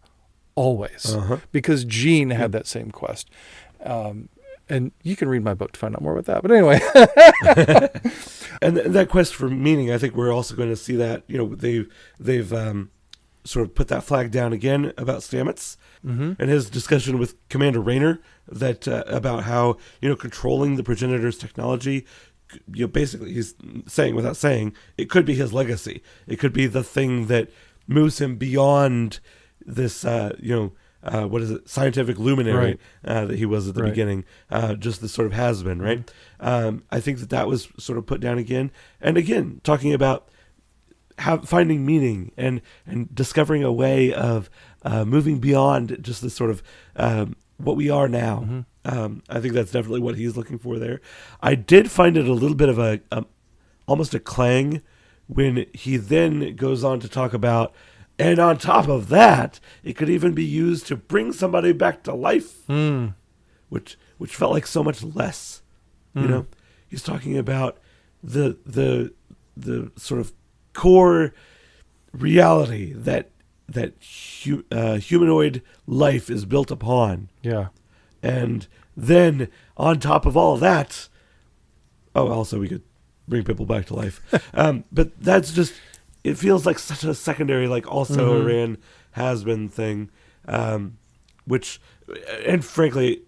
Always. Because Gene had that same quest. And you can read my book to find out more about that. But anyway. And that quest for meaning, I think we're also going to see that, they've sort of put that flag down again about Stamets and his discussion with Commander Rayner that about how, controlling the progenitor's technology, basically he's saying, without saying, it could be his legacy. It could be the thing that moves him beyond this, scientific luminary that he was at the beginning, just this sort of has-been, right? I think that was sort of put down again. And again, talking about finding meaning and discovering a way of moving beyond just this sort of what we are now. I think that's definitely what he's looking for there. I did find it a little bit of almost a clang when he then goes on to talk about, and on top of that, it could even be used to bring somebody back to life, which felt like so much less. He's talking about the sort of core reality that humanoid life is built upon. Yeah. And then on top of all of that, also we could bring people back to life. But that's just, it feels like such a secondary, like also Iran has been thing, which, and frankly,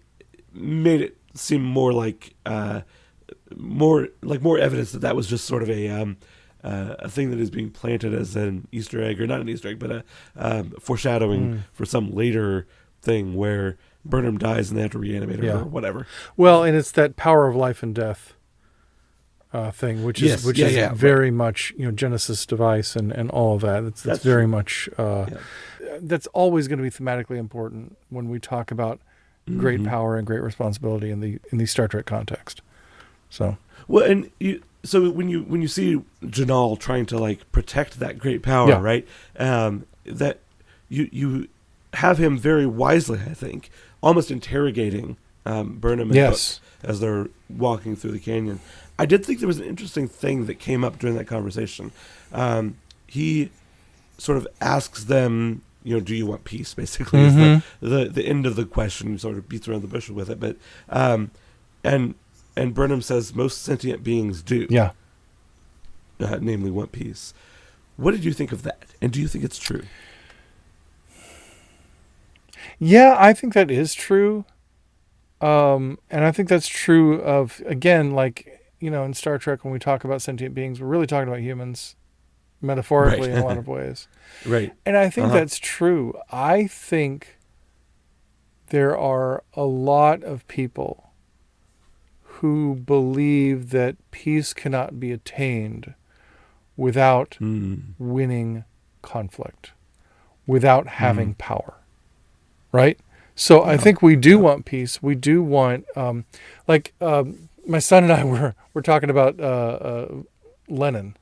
made it seem more like more evidence that was just sort of a thing that is being planted as an Easter egg, or not an Easter egg, but a foreshadowing for some later thing where Burnham dies and they have to reanimate her or whatever. Well, and it's that power of life and death thing, which is very much Genesis device and all of that. That's very much that's always going to be thematically important when we talk about great power and great responsibility in the Star Trek context. So and so when you see Jinaal trying to protect that great power, right? That you have him very wisely, I think, almost interrogating Burnham and Book as they're walking through the canyon. I did think there was an interesting thing that came up during that conversation. He sort of asks them, do you want peace? Basically, is the end of the question. He sort of beats around the bush with it, but and Burnham says most sentient beings do. Yeah. Namely, want peace. What did you think of that? And do you think it's true? Yeah, I think that is true. And I think that's true of, again, in Star Trek, when we talk about sentient beings, we're really talking about humans, metaphorically, in a lot of ways. Right. And I think that's true. I think there are a lot of people who believe that peace cannot be attained without winning conflict, without having power, right? So I think we do want peace. We do want, my son and I were talking about Lenin.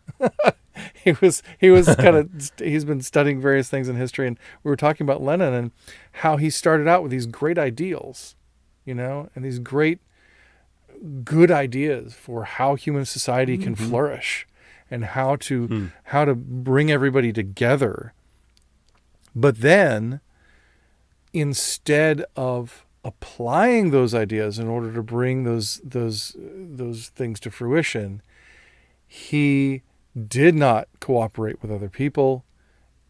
he's been studying various things in history, and we were talking about Lenin and how he started out with these great ideals, and these great good ideas for how human society can flourish and how to bring everybody together. But then, instead of applying those ideas in order to bring those things to fruition, he did not cooperate with other people.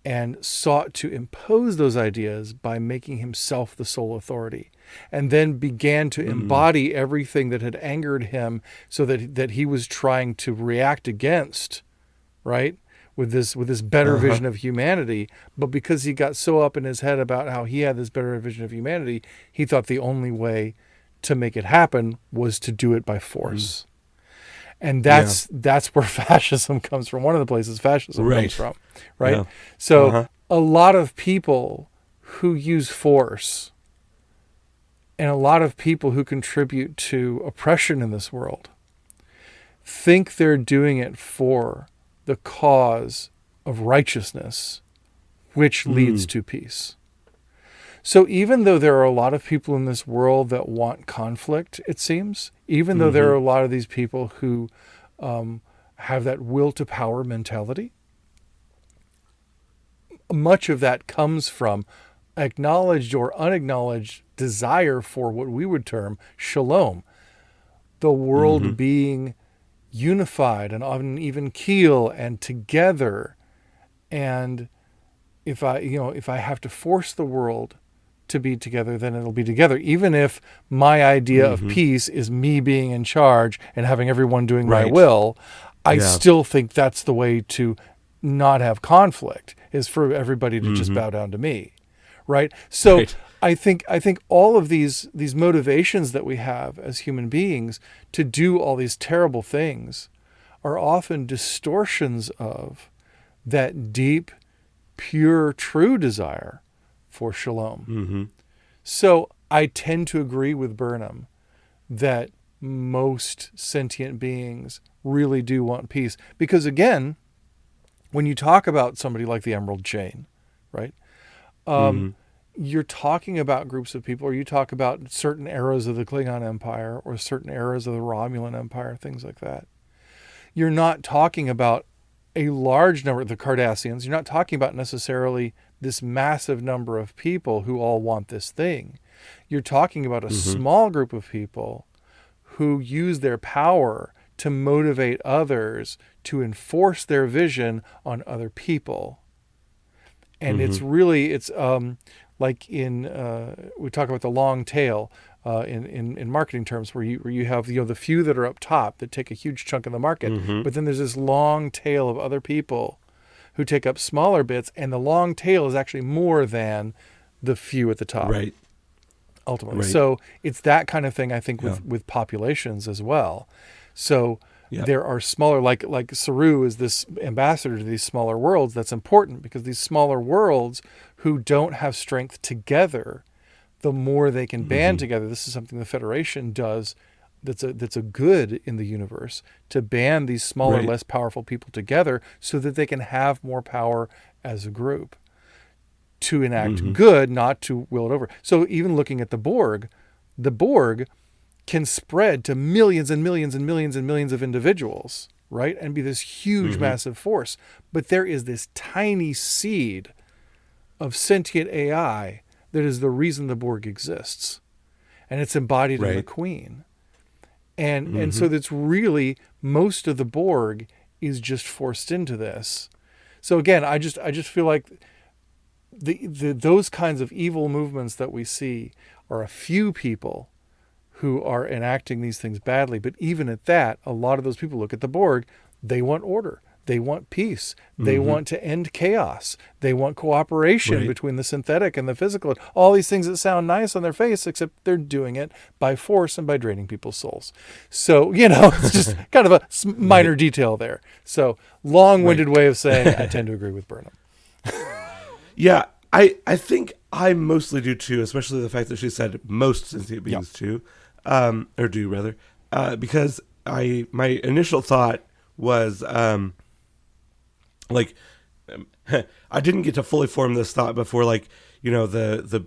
and sought to impose those ideas by making himself the sole authority, and then began to embody everything that had angered him, so that he was trying to react against, right? With this better vision of humanity. But because he got so up in his head about how he had this better vision of humanity, he thought the only way to make it happen was to do it by force. And that's where fascism comes from. One of the places fascism comes from, right? Yeah. So a lot of people who use force, and a lot of people who contribute to oppression in this world, think they're doing it for the cause of righteousness, which leads to peace. So even though there are a lot of people in this world that want conflict, it seems, even though there are a lot of these people who have that will to power mentality, much of that comes from acknowledged or unacknowledged desire for what we would term shalom, the world being unified and on an even keel and together. And if I have to force the world to be together, then it'll be together. Even if my idea of peace is me being in charge and having everyone doing my will, I still think that's the way to not have conflict, is for everybody to just bow down to me. Right. So I think all of these motivations that we have as human beings to do all these terrible things are often distortions of that deep, pure, true desire for shalom. So I tend to agree with Burnham that most sentient beings really do want peace. Because again, when you talk about somebody like the Emerald Chain, right? You're talking about groups of people, or you talk about certain eras of the Klingon Empire or certain eras of the Romulan Empire, things like that. You're not talking about a large number of the Cardassians. You're not talking about necessarily this massive number of people who all want this thing. You're talking about a small group of people who use their power to motivate others to enforce their vision on other people. And it's like we talk about the long tail in marketing terms, where you have the few that are up top that take a huge chunk of the market, but then there's this long tail of other people who take up smaller bits, and the long tail is actually more than the few at the top. Right. Ultimately. Right. So it's that kind of thing, I think, with populations as well. So there are smaller, like Saru is this ambassador to these smaller worlds. That's important, because these smaller worlds who don't have strength together, the more they can band together. This is something the Federation does that's a good in the universe, to band these smaller, less powerful people together so that they can have more power as a group to enact good, not to will it over. So even looking at the Borg can spread to millions and millions and millions and millions of individuals, right? And be this huge, massive force. But there is this tiny seed of sentient AI that is the reason the Borg exists. And it's embodied in the Queen. And so that's really, most of the Borg is just forced into this. So again, I just feel like those kinds of evil movements that we see are a few people who are enacting these things badly. But even at that, a lot of those people look at the Borg, they want order. They want peace. They want to end chaos. They want cooperation between the synthetic and the physical. All these things that sound nice on their face, except they're doing it by force and by draining people's souls. So, it's just kind of a minor detail there. So, long-winded way of saying I tend to agree with Burnham. Yeah, I think I mostly do too, especially the fact that she said most sentient beings too, or do rather, because my initial thought was I didn't get to fully form this thought before, the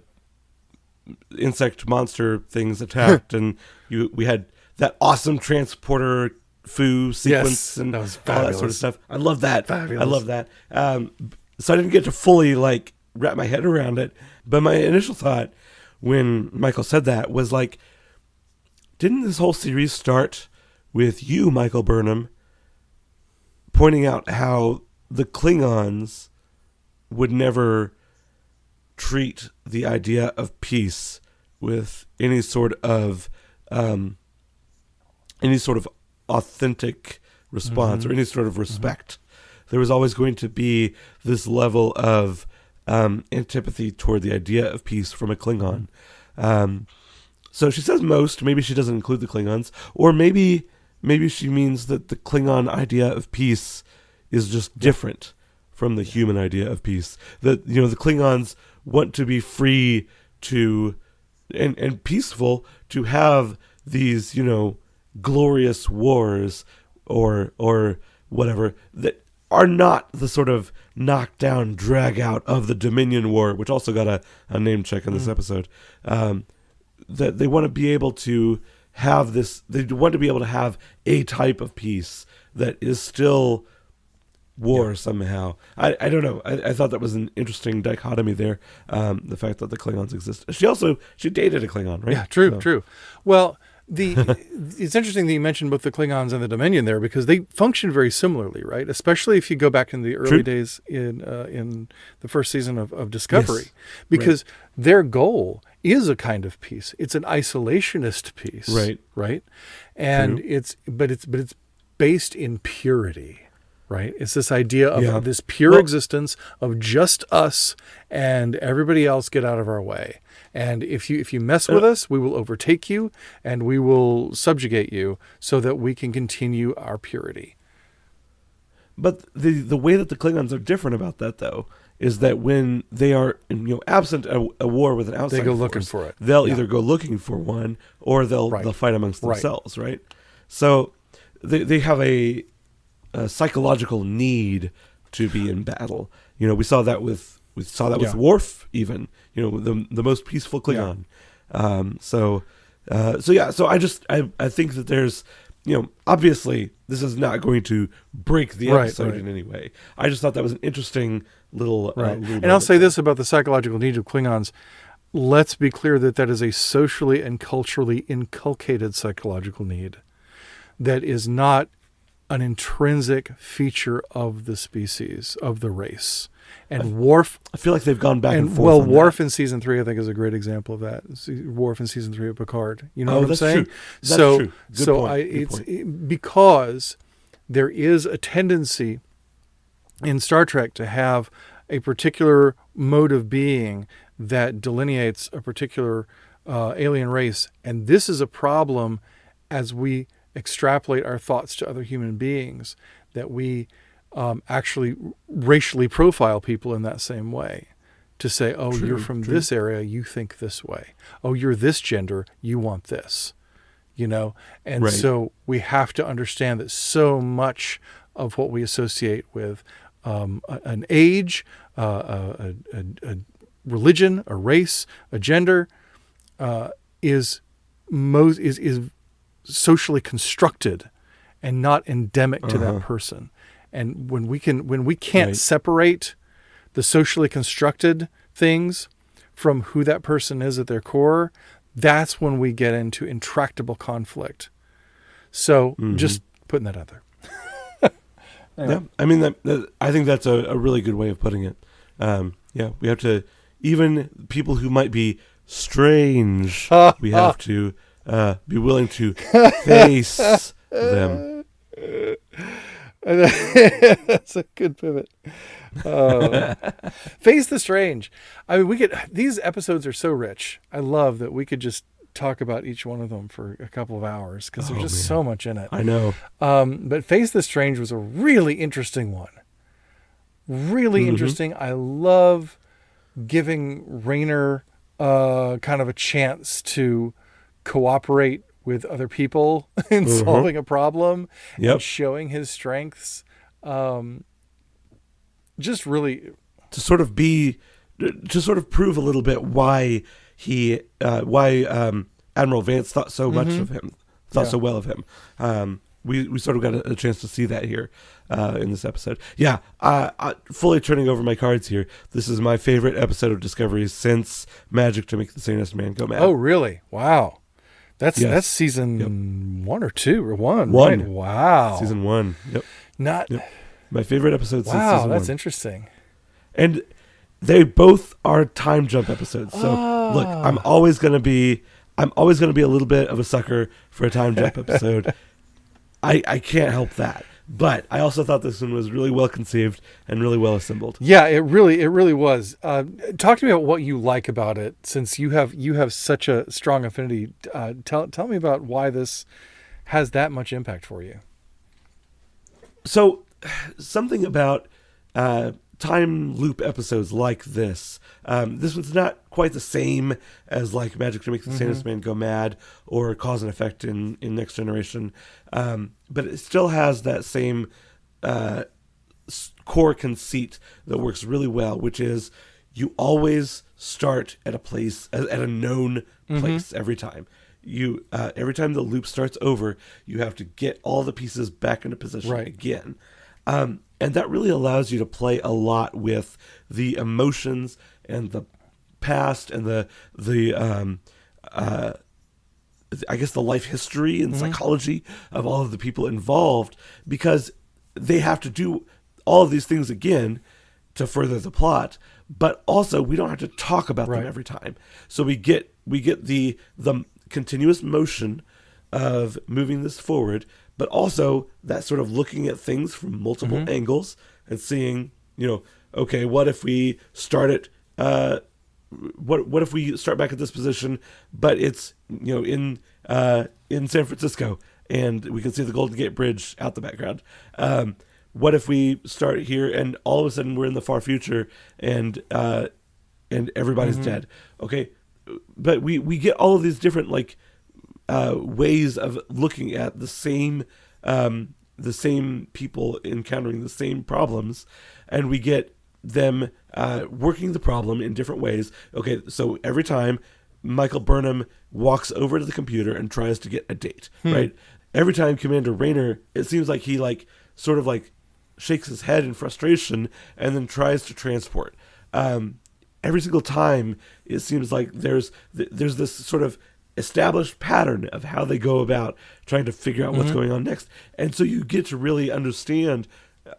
insect monster things attacked, and we had that awesome transporter foo sequence and that was all that sort of stuff. I love that. Fabulous. I love that. So I didn't get to fully wrap my head around it, but my initial thought when Michael said that was didn't this whole series start with you, Michael Burnham, pointing out how the Klingons would never treat the idea of peace with any sort of authentic response or any sort of respect. There was always going to be this level of antipathy toward the idea of peace from a Klingon. So she says most. Maybe she doesn't include the Klingons, or maybe she means that the Klingon idea of peace is just different from the human idea of peace. That the Klingons want to be free to and peaceful to have these glorious wars or whatever that are not the sort of knockdown drag out of the Dominion War, which also got a name check in this episode. That they want to be able to have this. They want to be able to have a type of peace that is still war somehow. I don't know. I thought that was an interesting dichotomy there. The fact that the Klingons exist. She dated a Klingon, right? Yeah, true. Well, it's interesting that you mentioned both the Klingons and the Dominion there, because they function very similarly, right? Especially if you go back in the early days in the first season of Discovery, because their goal is a kind of peace. It's an isolationist peace, right? And it's based in purity. Right. It's this idea of this pure existence of just us and everybody else get out of our way. And if you mess with us, we will overtake you and we will subjugate you so that we can continue our purity. But the way that the Klingons are different about that, though, is that when they are absent a war with an outside they go force, looking for it. They'll either go looking for one or they'll fight amongst themselves, right? So they have a psychological need to be in battle. We saw that with Worf, even the most peaceful Klingon. So I think that there's obviously this is not going to break the episode in any way. I just thought that was an interesting little and I'll say this about the psychological need of Klingons. Let's be clear that is a socially and culturally inculcated psychological need that is not an intrinsic feature of the species, of the race. And Worf... I feel like they've gone back and forth. Well, Worf in season 3, I think, is a great example of that. Worf in season 3 of Picard. You know what I'm saying? True. That's true. Good point. It's because there is a tendency in Star Trek to have a particular mode of being that delineates a particular alien race. And this is a problem as we extrapolate our thoughts to other human beings, that we actually racially profile people in that same way, to say, you're from this area, you think this way. Oh, you're this gender, you want this. And so we have to understand that so much of what we associate with an age, a religion, a race, a gender, is socially constructed and not endemic to that person. And when we can't separate the socially constructed things from who that person is at their core, that's when we get into intractable conflict. So just putting that out there. Yeah, I mean, I think that's a really good way of putting it. We have to, even people who might be strange, we have to be willing to face them. That's a good pivot. Face the strange. I mean, these episodes are so rich. I love that we could just talk about each one of them for a couple of hours because there's just so much in it. I know. But Face the Strange was a really interesting one. Really interesting. I love giving Rayner kind of a chance to cooperate with other people in solving a problem and showing his strengths. Just really to sort of prove a little bit why Admiral Vance thought so much of him, so well of him. We sort of got a chance to see that here in this episode. Yeah, fully turning over my cards here. This is my favorite episode of Discovery since Magic to Make the Sanest Man Go Mad. Oh, really? Wow. That's season 1 or 2 or 1. Right? Wow. Season 1. Yep. Not my favorite episode since season 1. Wow, that's interesting. And They both are time jump episodes. So look, I'm always gonna be a little bit of a sucker for a time jump episode. I can't help that. But I also thought this one was really well conceived and really well assembled. Yeah, it really was. Talk to me about what you like about it, since you have such a strong affinity. Tell me about why this has that much impact for you. So, something about time loop episodes like this. This one's not quite the same as like Magic to Make the Sanest Man Go Mad or Cause and Effect in Next Generation, but it still has that same core conceit that works really well, which is you always start at a place, at a known place every time. You every time the loop starts over, you have to get all the pieces back into position again. And that really allows you to play a lot with the emotions and the past and the I guess the life history and psychology of all of the people involved, because they have to do all of these things again to further the plot. But also, we don't have to talk about them every time. So we get the continuous motion of moving this forward, but also that sort of looking at things from multiple angles and seeing, okay, what if we start at what if we start back at this position, but it's in San Francisco and we can see the Golden Gate Bridge out the background. What if we start here and all of a sudden we're in the far future and everybody's dead? Okay, but we get all of these different ways of looking at the same people encountering the same problems, and we get them working the problem in different ways. Okay, so every time Michael Burnham walks over to the computer and tries to get a date, right? Every time Commander Rayner, it seems like he sort of shakes his head in frustration and then tries to transport. Every single time, it seems like there's this sort of established pattern of how they go about trying to figure out what's going on next. And so you get to really understand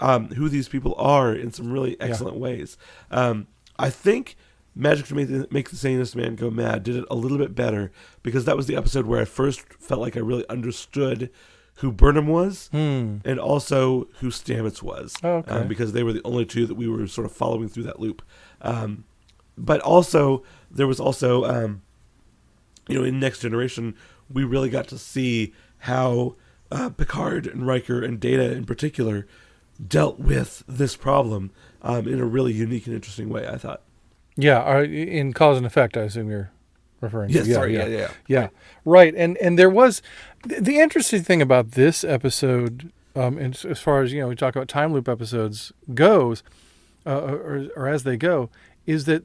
who these people are in some really excellent ways. I think Magic to Make the Sanest Man Go Mad did it a little bit better, because that was the episode where I first felt like I really understood who Burnham was and also who Stamets was, because they were the only two that we were sort of following through that loop. But also, there was also... in Next Generation, we really got to see how Picard and Riker and Data in particular dealt with this problem in a really unique and interesting way, I thought. Yeah, in Cause and Effect, I assume you're referring to. Yes, sorry, yeah. Right, and there was... The interesting thing about this episode, as far as, we talk about time loop episodes goes, or as they go, is that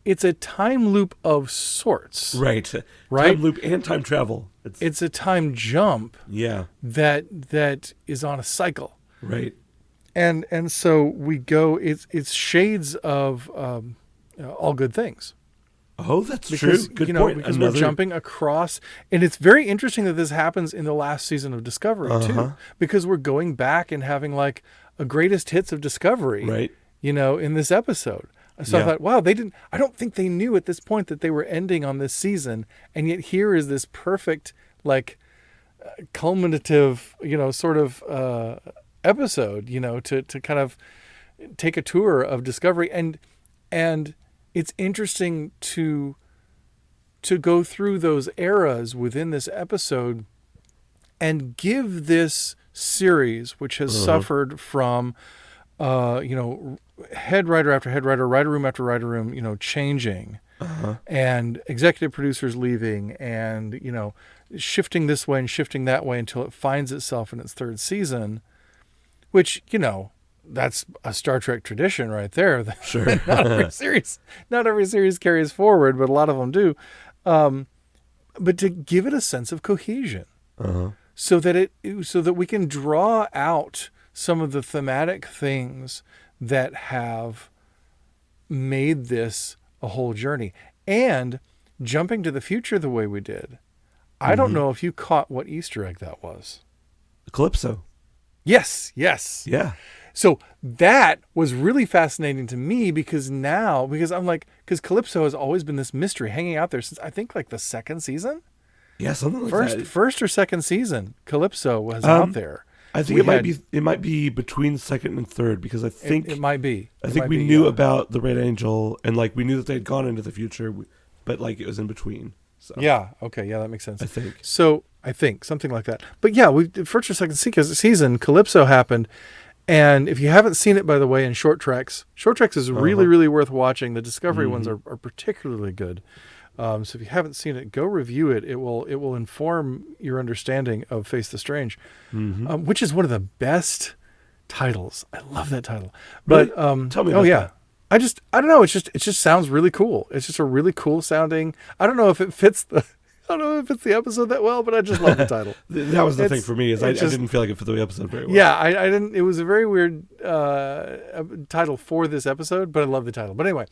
it's a time loop of sorts. Right. Time loop and time travel. It's a time jump. Yeah. That is on a cycle. Right. And so we go. It's shades of All Good Things. Oh, that's true. Good point. Because we're jumping across, and it's very interesting that this happens in the last season of Discovery too, because we're going back and having a greatest hits of Discovery. Right. In this episode. So I thought, wow, I don't think they knew at this point that they were ending on this season. And yet here is this perfect, culminative, sort of episode, to kind of take a tour of Discovery. And it's interesting to go through those eras within this episode and give this series, which has suffered from, head writer after head writer, writer room after writer room, changing, and executive producers leaving, and shifting this way and shifting that way until it finds itself in its third season, which that's a Star Trek tradition right there. Sure. not every series carries forward, but a lot of them do. But to give it a sense of cohesion, so that we can draw out some of the thematic things that have made this a whole journey. And jumping to the future the way we did, I don't know if you caught what Easter egg that was. Calypso. Yes. Yeah. So that was really fascinating to me because I'm like, because Calypso has always been this mystery hanging out there since I think like the second season, Yeah, something like first that. first or second season. Calypso was out Um, there. I think We it might had be between second and third because it might be I it think might we be knew about the Red Angel and like we knew that they'd gone into the future, but like it was in between. So yeah, okay, yeah, that makes sense. I think. So I think something like that. But yeah, we first or second season Calypso happened. And if you haven't seen it, by the way, in Short Treks is really, Uh-huh. really worth watching. The Discovery ones Mm-hmm. are particularly good. So if you haven't seen it, go review it. It will inform your understanding of Face the Strange, Mm-hmm. which is one of the best titles. I love that title. Really? But Tell me oh about yeah, that. I don't know. It just sounds really cool. It's just a really cool sounding. I don't know if it fits the I don't know if it's the episode that well, but I just love the title. That was the thing It's for me is I it's just didn't feel like it fit the episode very well. yeah, I didn't. It was a very weird title for this episode, but I love the title. But anyway,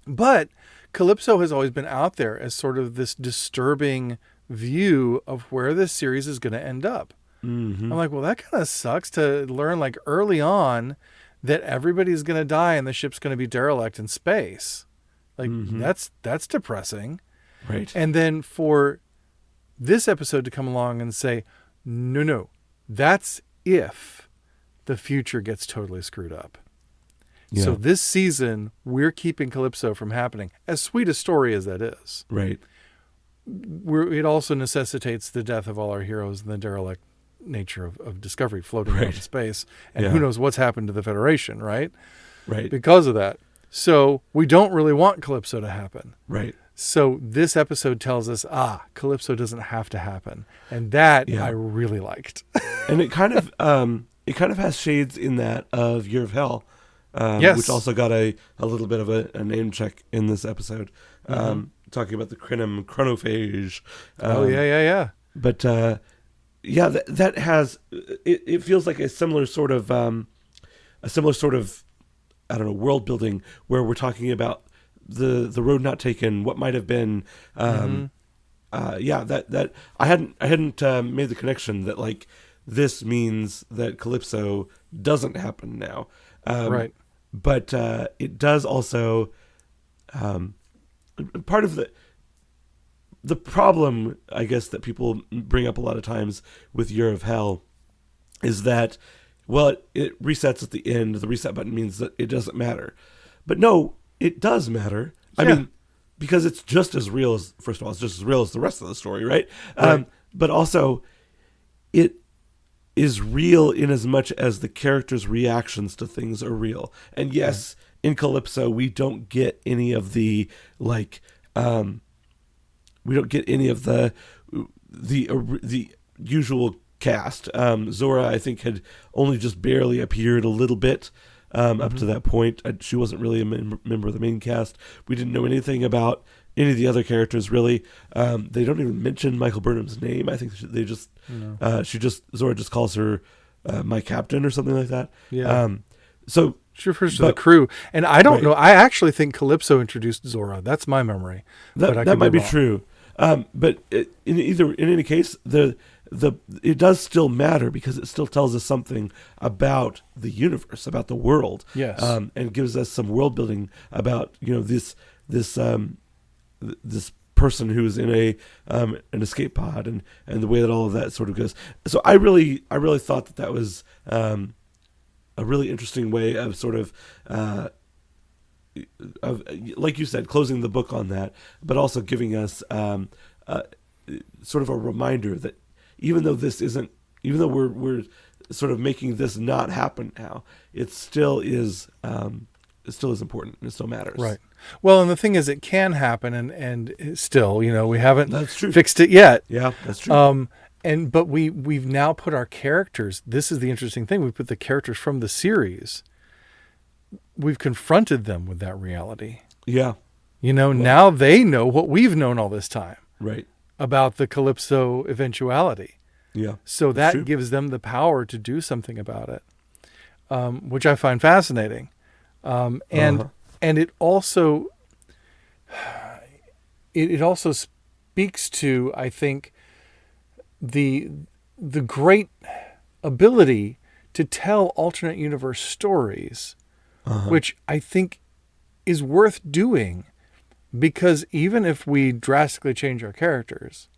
but Calypso has always been out there as sort of this disturbing view of where this series is going to end up. Mm-hmm. I'm like, well, that kind of sucks to learn like early on that everybody's going to die and the ship's going to be derelict in space. Like Mm-hmm. that's depressing. Right. And then for this episode to come along and say, no, that's if the future gets totally screwed up. Yeah. So this season, we're keeping Calypso from happening. As sweet a story as that is, Right. it also necessitates the death of all our heroes and the derelict nature of Discovery floating out in Right. space. And Yeah. who knows what's happened to the Federation, right? Right. Because of that. So we don't really want Calypso to happen. Right. So this episode tells us, Calypso doesn't have to happen. And that Yeah. I really liked. And it kind of has shades in that of Year of Hell, Yes. which also got a little bit of a name check in this episode, talking about the chronophage. Oh, yeah. But yeah, that has it feels like a similar sort of I don't know, world building where we're talking about the road not taken, what might have been. Yeah, that I hadn't made the connection that like this means that Calypso doesn't happen now. Right. But it does also part of the problem, I guess, that people bring up a lot of times with Year of Hell is that, well, it resets at the end. The reset button means that it doesn't matter. But no, it does matter. I Yeah. mean, because it's just as real as, first of all, it's just as real as the rest of the story, right? Right. But also, it is real in as much as the characters' reactions to things are real. And yes, in Calypso, we don't get any of the, like, we don't get any of the usual cast. Zora, I think, had only just barely appeared a little bit up to that point. She wasn't really a member of the main cast. We didn't know anything about any of the other characters, really. They don't even mention Michael Burnham's name. I think they just, Zora just calls her my captain or something like that. Yeah. So She refers to the crew. And I don't know. I actually think Calypso introduced Zora. That's my memory. But I that could might be wrong. true. But in any case, it does still matter because it still tells us something about the universe, about the world. Yes. And gives us some world building about this person who's in an escape pod and the way that all of that sort of goes. So I really thought that was a really interesting way of sort of like you said, closing the book on that, but also giving us sort of a reminder that even though we're sort of making this not happen now, it still is important and it still matters. Right. Well, and the thing is, it can happen, and still, we haven't That's true. fixed it yet. Yeah, that's true. But we've now put our characters. This is the interesting thing. We put the characters from the series. We've confronted them with that reality. Yeah. Now they know what we've known all this time Right. about the Calypso eventuality. Yeah. So That's that true. gives them the power to do something about it, which I find fascinating. And it also speaks to, I think, the great ability to tell alternate universe stories, Uh-huh. which I think is worth doing, because even if we drastically change our characters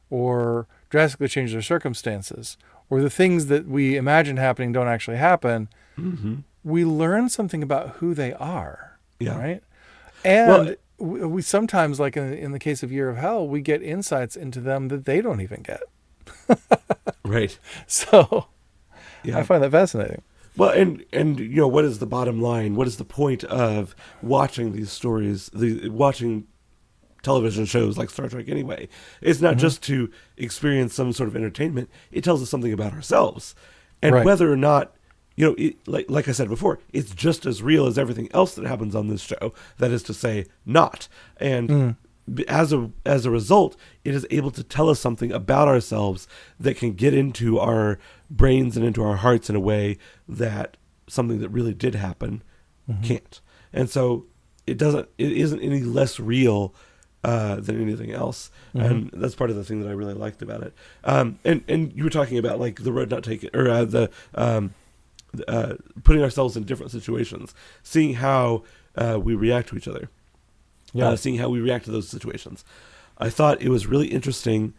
or drastically change their circumstances, or the things that we imagine happening don't actually happen, Mm-hmm. we learn something about who they are, Yeah. right? Well, And we sometimes, like in the case of Year of Hell, we get insights into them that they don't even get. right. So I Yeah. find that fascinating. Well, and what is the bottom line? What is the point of watching these stories, watching television shows like Star Trek anyway? It's not just to experience some sort of entertainment. It tells us something about ourselves. And Right. whether or not, like I said before, it's just as real as everything else that happens on this show. That is to say, not. And as a result, it is able to tell us something about ourselves that can get into our brains and into our hearts in a way that something that really did happen can't. And so it isn't any less real than anything else. And that's part of the thing that I really liked about it. And you were talking about like the road not taken, or putting ourselves in different situations, seeing how we react to each other. Seeing how we react to those situations. I thought it was really interesting.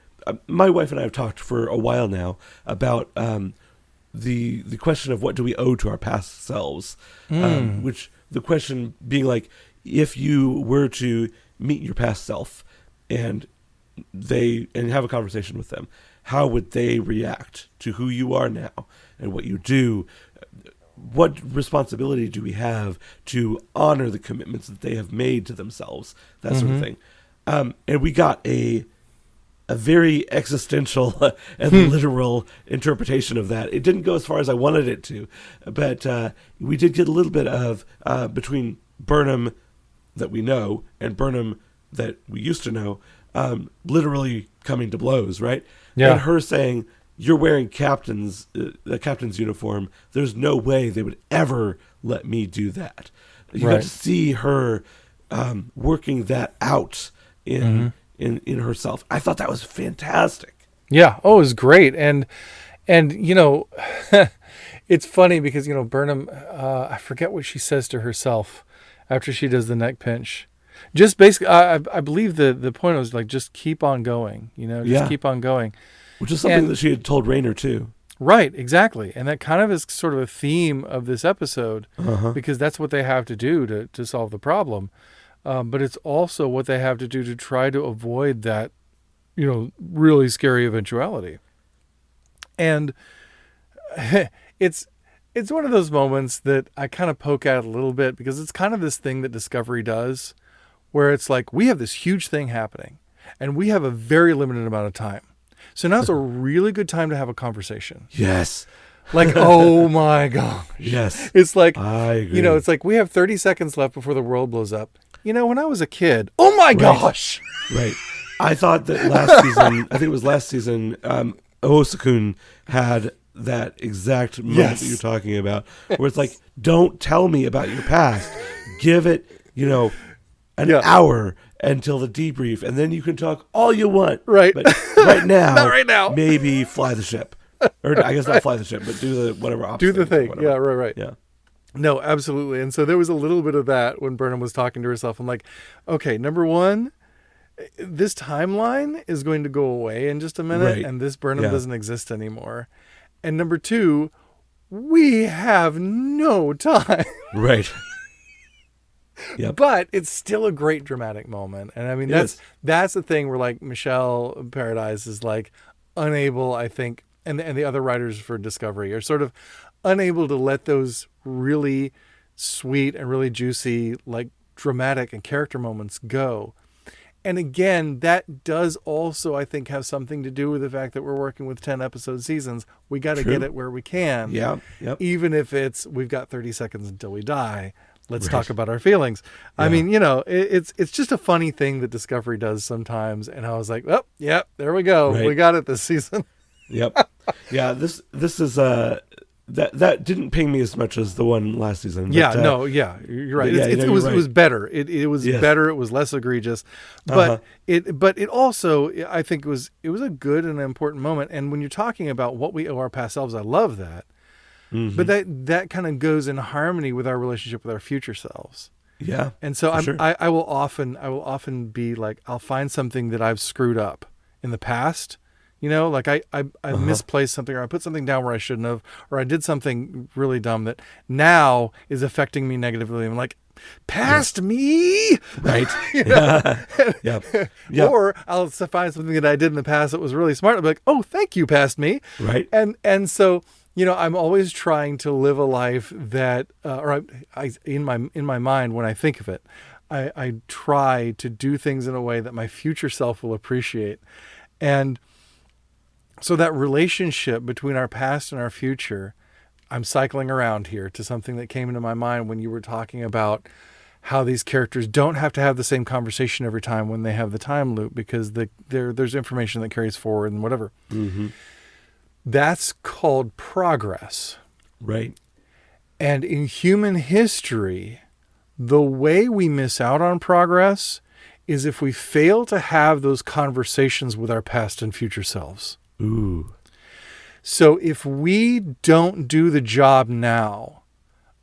My wife and I have talked for a while now about the question of what do we owe to our past selves, which the question being like, if you were to meet your past self and have a conversation with them, how would they react to who you are now and what you do? What responsibility do we have to honor the commitments that they have made to themselves? That sort of thing. And we got a very existential and literal interpretation of that. It didn't go as far as I wanted it to, but we did get a little bit of between Burnham that we know and Burnham that we used to know, literally coming to blows, right? Yeah. And her saying, "You're wearing the captain's uniform. There's no way they would ever let me do that." You got to see her working that out in herself. I thought that was fantastic. Yeah. Oh, it was great. And it's funny because, Burnham, I forget what she says to herself after she does the neck pinch. Just basically, I believe the point was like, just keep on going, keep on going. Which is something that she had told Rayner too. Right, exactly. And that kind of is sort of a theme of this episode, because that's what they have to do to solve the problem. But it's also what they have to do to try to avoid that, really scary eventuality. And it's one of those moments that I kind of poke at a little bit, because it's kind of this thing that Discovery does, where it's like, we have this huge thing happening and we have a very limited amount of time. So now's a really good time to have a conversation. Yes. Like, oh my gosh. Yes. It's like, I agree. it's like we have 30 seconds left before the world blows up. When I was a kid, oh my gosh. Right. I thought that last season, I think it was last season, Osakun had that exact moment that you're talking about, where it's like, don't tell me about your past. Give it, an hour until the debrief, and then you can talk all you want. Right. But right now, not right now. Maybe fly the ship. Or I guess not fly the ship, but do the whatever option. Do the thing. Yeah, right. Yeah. No, absolutely. And so there was a little bit of that when Burnham was talking to herself. I'm like, okay, number one, this timeline is going to go away in just a minute, and this Burnham doesn't exist anymore. And number two, we have no time. Right. Yep. But it's still a great dramatic moment. And I mean, that's the thing where like Michelle Paradise is like unable, I think, and the other writers for Discovery are sort of unable to let those really sweet and really juicy, like dramatic and character moments go. And again, that does also, I think, have something to do with the fact that we're working with 10 episode seasons. We got to get it where we can. Yeah. Yep. Even if we've got 30 seconds until we die. Let's talk about our feelings. Yeah. I mean, it's just a funny thing that Discovery does sometimes. And I was like, oh, yeah, there we go. Right. We got it this season. Yep. Yeah. This is that didn't ping me as much as the one last season. But, you're right. It was better. It was better. It was less egregious, but it also, I think, it was a good and important moment. And when you're talking about what we owe our past selves, I love that. but that kind of goes in harmony with our relationship with our future selves. Yeah. And so for sure. I will often be like, I'll find something that I've screwed up in the past, like I misplaced something, or I put something down where I shouldn't have, or I did something really dumb that now is affecting me negatively. I'm like, past me, Right. Yeah. Yeah. Or I'll find something that I did in the past that was really smart. I'll be like, oh, thank you, past me. Right. And so, I'm always trying to live a life that, in my mind, when I think of it, I try to do things in a way that my future self will appreciate. And so that relationship between our past and our future, I'm cycling around here to something that came into my mind when you were talking about how these characters don't have to have the same conversation every time when they have the time loop, because there's information that carries forward and whatever. Mm-hmm. That's called progress. Right. And in human history, the way we miss out on progress is if we fail to have those conversations with our past and future selves. Ooh. So if we don't do the job now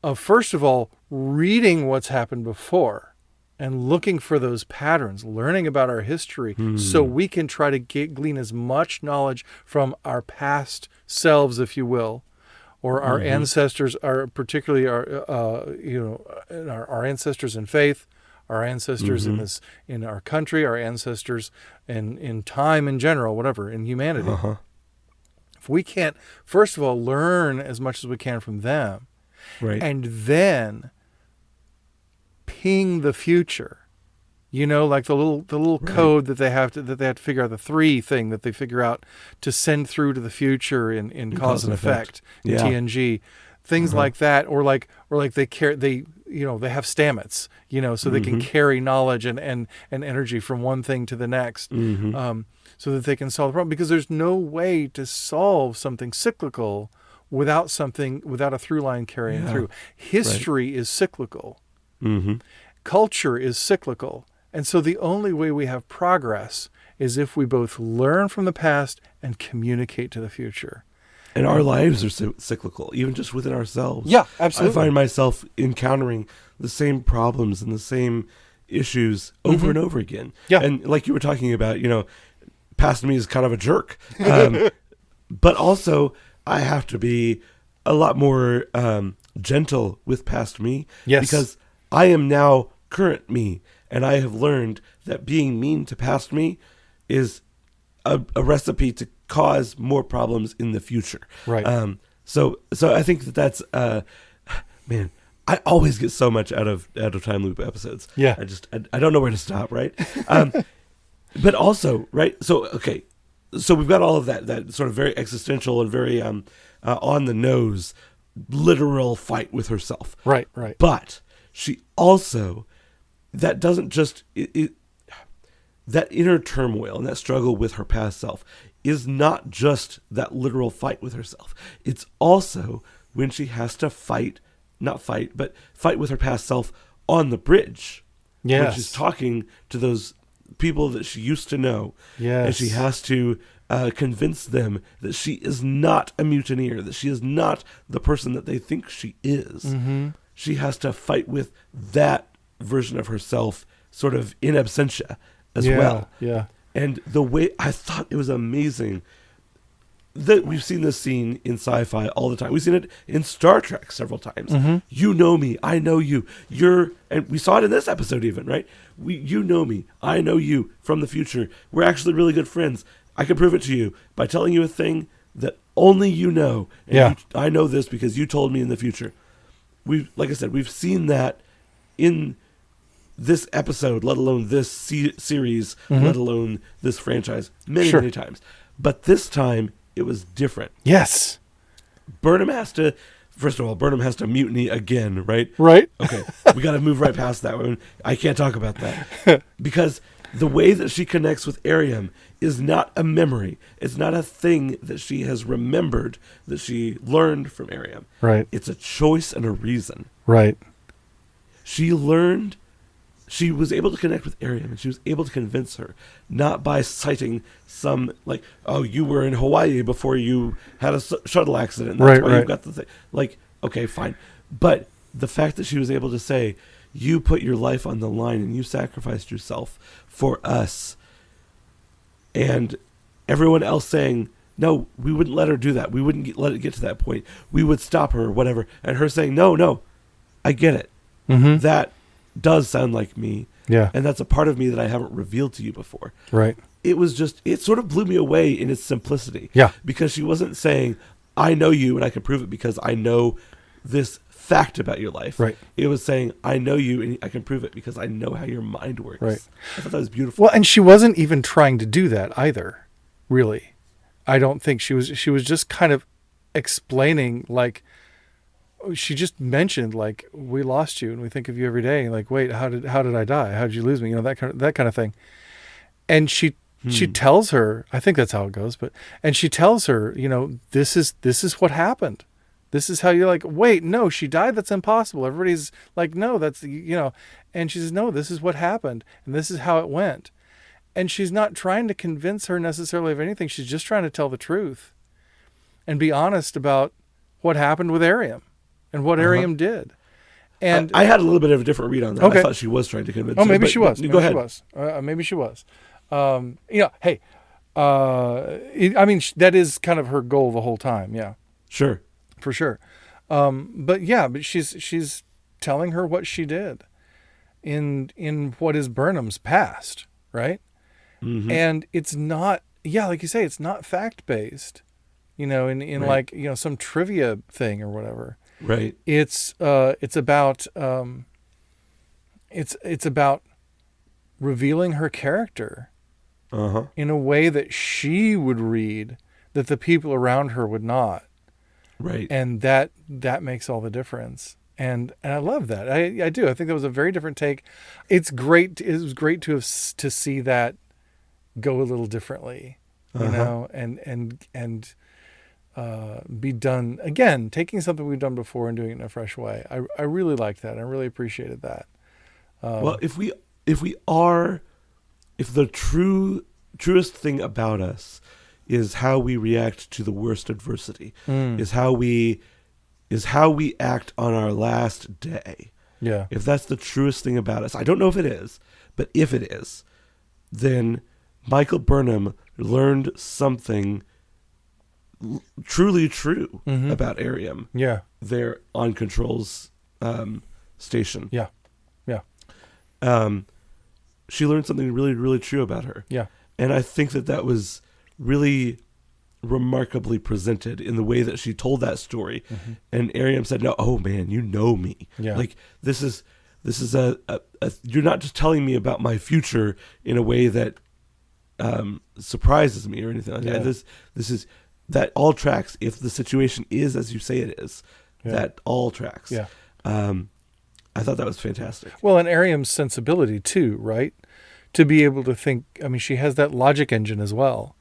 of, first of all, reading what's happened before and looking for those patterns, learning about our history, so we can try to glean as much knowledge from our past selves, if you will, or our ancestors, particularly our ancestors in faith, our ancestors in our country, our ancestors in time in general, whatever, in humanity. If we can't, first of all, learn as much as we can from them, Right. and then ping the future, like the little code that they have to figure out, the 3 thing that they figure out to send through to the future in cause and effect in TNG, things like that, or like they they have stamets, so they can carry knowledge and energy from one thing to the next, so that they can solve the problem, because there's no way to solve something cyclical without a through line carrying through. History is cyclical. Culture is cyclical. And so the only way we have progress is if we both learn from the past and communicate to the future. And our lives are cyclical, even just within ourselves. Yeah, absolutely. I find myself encountering the same problems and the same issues over and over again. Yeah. And like you were talking about, past me is kind of a jerk. But also, I have to be a lot more gentle with past me. Yes. Because I am now current me, and I have learned that being mean to past me is a recipe to cause more problems in the future. Right. So I think that's man, I always get so much out of Time Loop episodes. Yeah. I don't know where to stop, right? But also, right? So okay. So we've got all of that sort of very existential and very on the nose literal fight with herself. Right. But she also, that doesn't just that inner turmoil and that struggle with her past self is not just that literal fight with herself. It's also when she has to fight with her past self on the bridge. Yes. When she's talking to those people that she used to know. Yes. And she has to convince them that she is not a mutineer, that she is not the person that they think she is. She has to fight with that version of herself sort of in absentia as well. Yeah. And the way, I thought it was amazing that we've seen this scene in sci-fi all the time. We've seen it in Star Trek several times. You know me, I know you. And we saw it in this episode even, right? You know me, I know you from the future. We're actually really good friends. I can prove it to you by telling you a thing that only you know. And I know this because you told me in the future. Like I said, we've seen that in this episode, let alone this series, let alone this franchise, many times. But this time, it was different. Yes. Burnham has to mutiny again, right? Right. Okay, we got to move right past that one. I can't talk about that. Because the way that she connects with Ariam is not a memory. It's not a thing that she has remembered, that she learned from Ariam. Right. It's a choice and a reason. Right. She learned she was able to connect with Ariam, and she was able to convince her, not by citing some, like, oh, you were in Hawaii before you had a shuttle accident. That's why you got the thing. Like, okay, fine. But the fact that she was able to say, you put your life on the line and you sacrificed yourself for us, and everyone else saying, no, we wouldn't let her do that. We wouldn't let it get to that point. We would stop her or whatever. And her saying, no, I get it. Mm-hmm. That does sound like me. Yeah. And that's a part of me that I haven't revealed to you before. Right. It was just, it sort of blew me away in its simplicity. Yeah. Because she wasn't saying, I know you and I can prove it because I know this fact about your life. Right. It was saying, I know you and I can prove it because I know how your mind works. Right. I thought that was beautiful. Well, and she wasn't even trying to do that either, really. I don't think she was just kind of explaining, like, she just mentioned, like, we lost you and we think of you every day. Like, wait, how did I die? How did you lose me? You know, that kind of thing. And she tells her, I think that's how it goes, and she tells her, you know, this is what happened. This is how you're like, wait, no, she died. That's impossible. Everybody's like, no, that's, you know, and she says, no, this is what happened. And this is how it went. And she's not trying to convince her necessarily of anything. She's just trying to tell the truth and be honest about what happened with Ariam and what Ariam did. And I had a little bit of a different read on that. Okay. I thought she was trying to convince her. Oh, maybe she was. Go ahead. Maybe she was. You know, hey, I mean, that is kind of her goal the whole time. Yeah. Sure. For sure. But she's telling her what she did in what is Burnham's past, right? Mm-hmm. And it's not, like you say, it's not fact-based, you know, in Right. like, you know, some trivia thing or whatever. Right. It's about revealing her character in a way that she would read, that the people around her would not. Right. And that makes all the difference. And I love that. I do. I think that was a very different take. It's great. It was great to see that go a little differently, you know, and be done again, taking something we've done before and doing it in a fresh way. I really liked that. I really appreciated that. Well, if the truest thing about us is how we react to the worst adversity, is how we act on our last day. Yeah. If that's the truest thing about us, I don't know if it is, but if it is, then Michael Burnham learned something truly true about Ariam. Yeah. There on Control's station. Yeah. Yeah. She learned something really, really true about her. Yeah. And I think that was really remarkably presented in the way that she told that story. And Ariam said, no, oh man, you know me. Yeah. Like this is a you're not just telling me about my future in a way that surprises me or anything like that. This is, that all tracks. If the situation is as you say it is, that all tracks. Yeah. I thought that was fantastic. Well, and Ariam's sensibility too, right? To be able to think, I mean, she has that logic engine as well.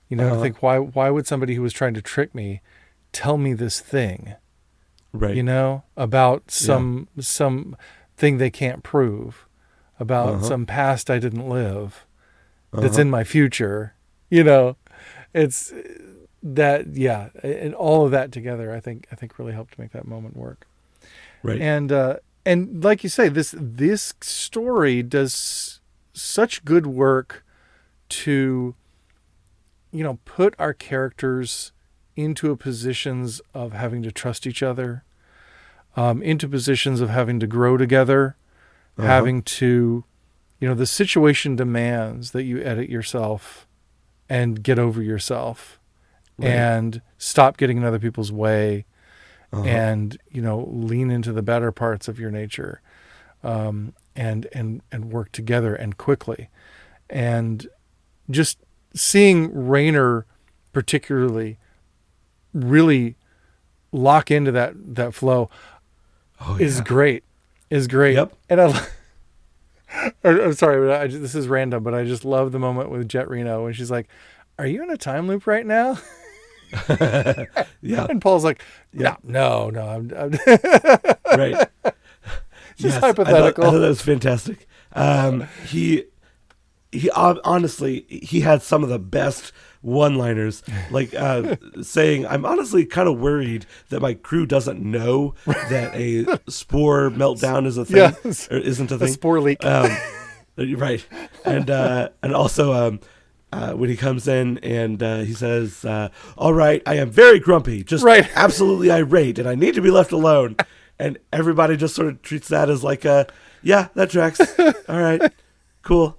You know, to think, why would somebody who was trying to trick me tell me this thing? Right. You know, about some thing they can't prove, about some past I didn't live, that's in my future. You know, it's that, and all of that together, I think really helped to make that moment work. Right. And like you say, this story does such good work to, you know, put our characters into positions of having to trust each other, into positions of having to grow together, having to, you know, the situation demands that you edit yourself and get over yourself and stop getting in other people's way and, you know, lean into the better parts of your nature, and work together and quickly. And just seeing Rayner particularly really lock into that flow is great. Yep. And I'm sorry, but this is random, but I just love the moment with Jet Reno when she's like, "Are you in a time loop right now?" Yeah. And Paul's like, no, I'm Right. just hypothetical. I thought that was fantastic. Honestly, he had some of the best one-liners, like saying, "I'm honestly kind of worried that my crew doesn't know that a spore meltdown is a Yeah, thing or isn't a a thing." spore leak. Right, and also when he comes in and he says, "All right, I am very grumpy, just Right. absolutely irate, and I need to be left alone." And everybody just sort of treats that as like yeah, that tracks. All right, cool.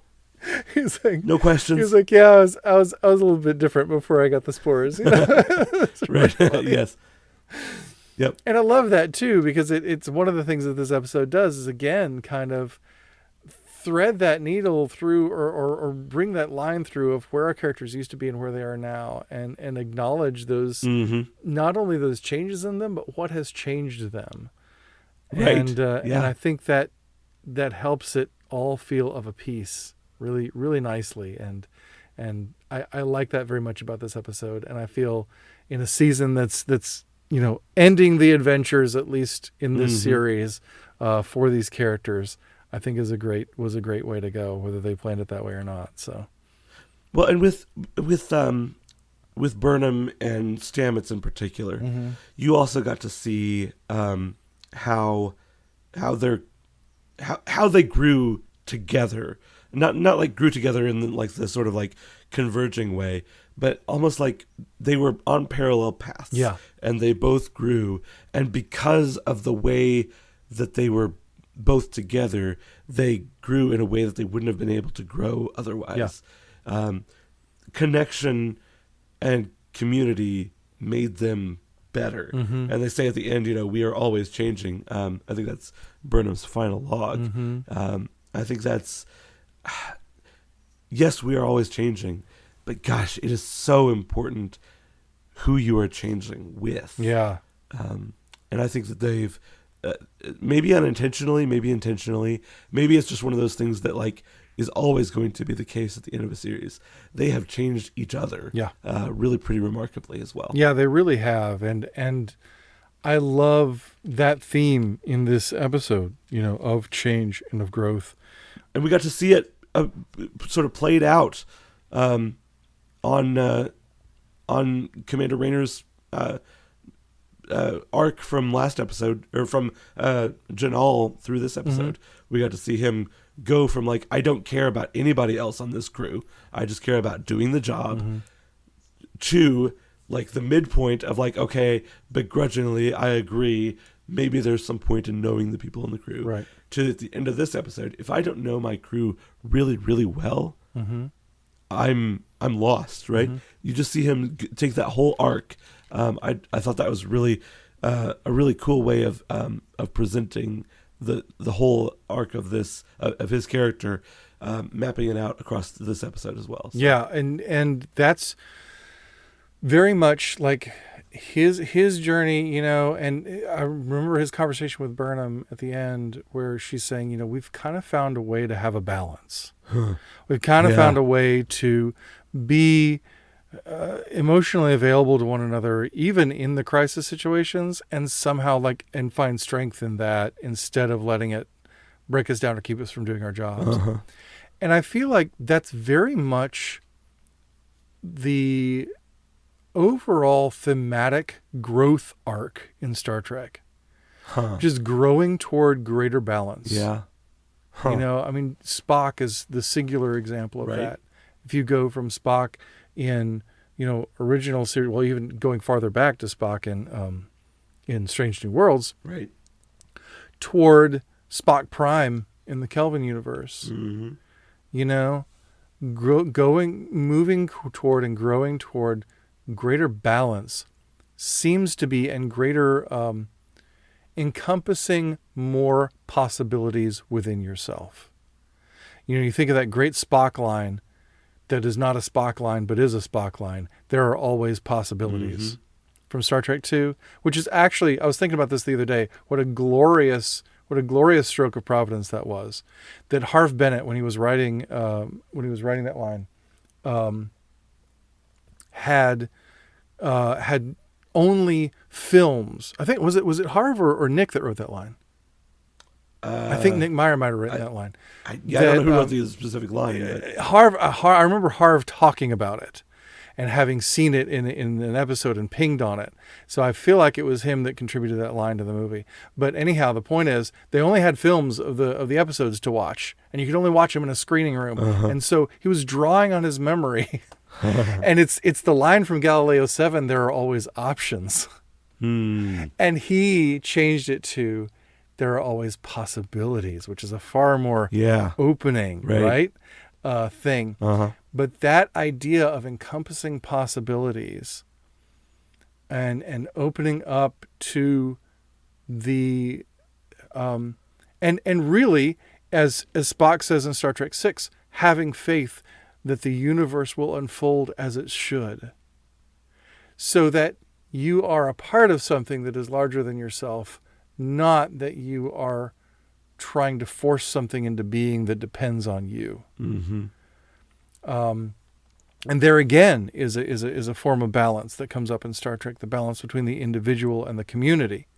He's like, No questions. yeah, I was a little bit different before I got the spores. It's really Right. funny. Yes. Yep. And I love that too, because it's one of the things that this episode does is again kind of thread that needle through or bring that line through of where our characters used to be and where they are now, and acknowledge those, Mm-hmm. not only those changes in them, but what has changed them. Right. And Yeah. I think that helps it all feel of a piece really, really nicely. And I like that very much about this episode. And I feel in a season that's ending the adventures, at least in this series, for these characters, I think was a great way to go, whether they planned it that way or not. So Well, and with Burnham and Stamets in particular, you also got to see how they grew together. Not like grew together in like the sort of like converging way, but almost like they were on parallel paths. Yeah. And they both grew, and because of the way that they were both together, they grew in a way that they wouldn't have been able to grow otherwise. Connection and community made them better. And they say at the end, we are always changing. I think that's Burnham's final log. I think that's, yes, we are always changing, but gosh, it is so important who you are changing with. yeah, And I think that they've, maybe unintentionally, maybe intentionally, maybe it's just one of those things that like is always going to be the case at the end of a series. They have changed each other, really pretty remarkably as well. yeah, they really have, and I love that theme in this episode, of change and of growth. And we got to see it sort of played out on Commander Rayner's arc from last episode, or from Jinaal through this episode. We got to see him go from like, I don't care about anybody else on this crew, I just care about doing the job, to like the midpoint of like, okay, begrudgingly I agree, maybe there's some point in knowing the people in the crew, Right. to at the end of this episode, if I don't know my crew really, really well, I'm lost, right? You just see him take that whole arc. I thought that was really a really cool way of presenting the whole arc of this of his character, mapping it out across this episode as well. So. Yeah, and that's very much like his journey, and I remember his conversation with Burnham at the end where she's saying, we've kind of found a way to have a balance. We've kind of found a way to be emotionally available to one another, even in the crisis situations, and somehow and find strength in that instead of letting it break us down or keep us from doing our jobs. And I feel like that's very much the overall thematic growth arc in Star Trek. Just growing toward greater balance. Yeah. I mean, Spock is the singular example of that. If you go from Spock in, original series, well, even going farther back to Spock in Strange New Worlds, Right. toward Spock Prime in the Kelvin universe, moving toward and growing toward greater balance seems to be, and greater encompassing more possibilities within yourself. You think of that great Spock line that is not a Spock line but is a Spock line. There are always possibilities. From Star Trek II, which is actually, I was thinking about this the other day, what a glorious stroke of providence that was. That Harv Bennett, when he was writing that line, had only films. I think was it Harv or Nick that wrote that line? I think Nick Meyer might have written that line. I don't know who wrote the specific line. But. I remember Harv talking about it and having seen it in an episode and pinged on it. So I feel like it was him that contributed that line to the movie. But anyhow, the point is they only had films of the episodes to watch, and you could only watch them in a screening room. And so he was drawing on his memory. And it's the line from Galileo 7, there are always options. And he changed it to there are always possibilities, which is a far more opening, right? Thing. But that idea of encompassing possibilities and opening up to the and really, as Spock says in Star Trek 6, having faith that the universe will unfold as it should, so that you are a part of something that is larger than yourself, not that you are trying to force something into being that depends on you. And there again is a form of balance that comes up in Star Trek, the balance between the individual and the community,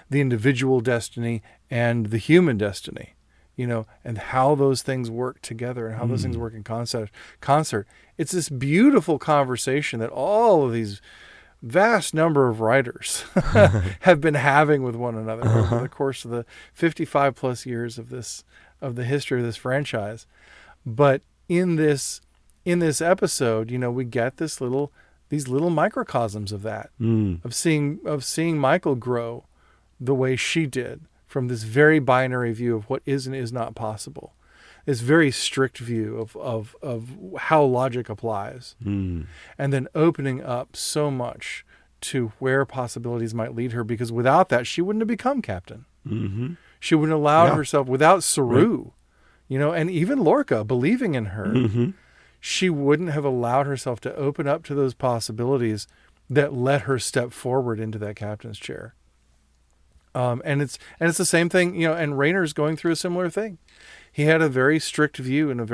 the individual destiny and the human destiny, and how those things work together and how those things work in concert. It's this beautiful conversation that all of these vast number of writers have been having with one another over the course of the 55 plus years of the history of this franchise. But in this episode, we get these little microcosms of that, of seeing Michael grow the way she did from this very binary view of what is and is not possible, this very strict view of how logic applies, and then opening up so much to where possibilities might lead her, because without that, she wouldn't have become captain. She wouldn't have allowed herself, without Saru, and even Lorca believing in her, she wouldn't have allowed herself to open up to those possibilities that let her step forward into that captain's chair. And it's the same thing, and Rayner's going through a similar thing. He had a very strict view and a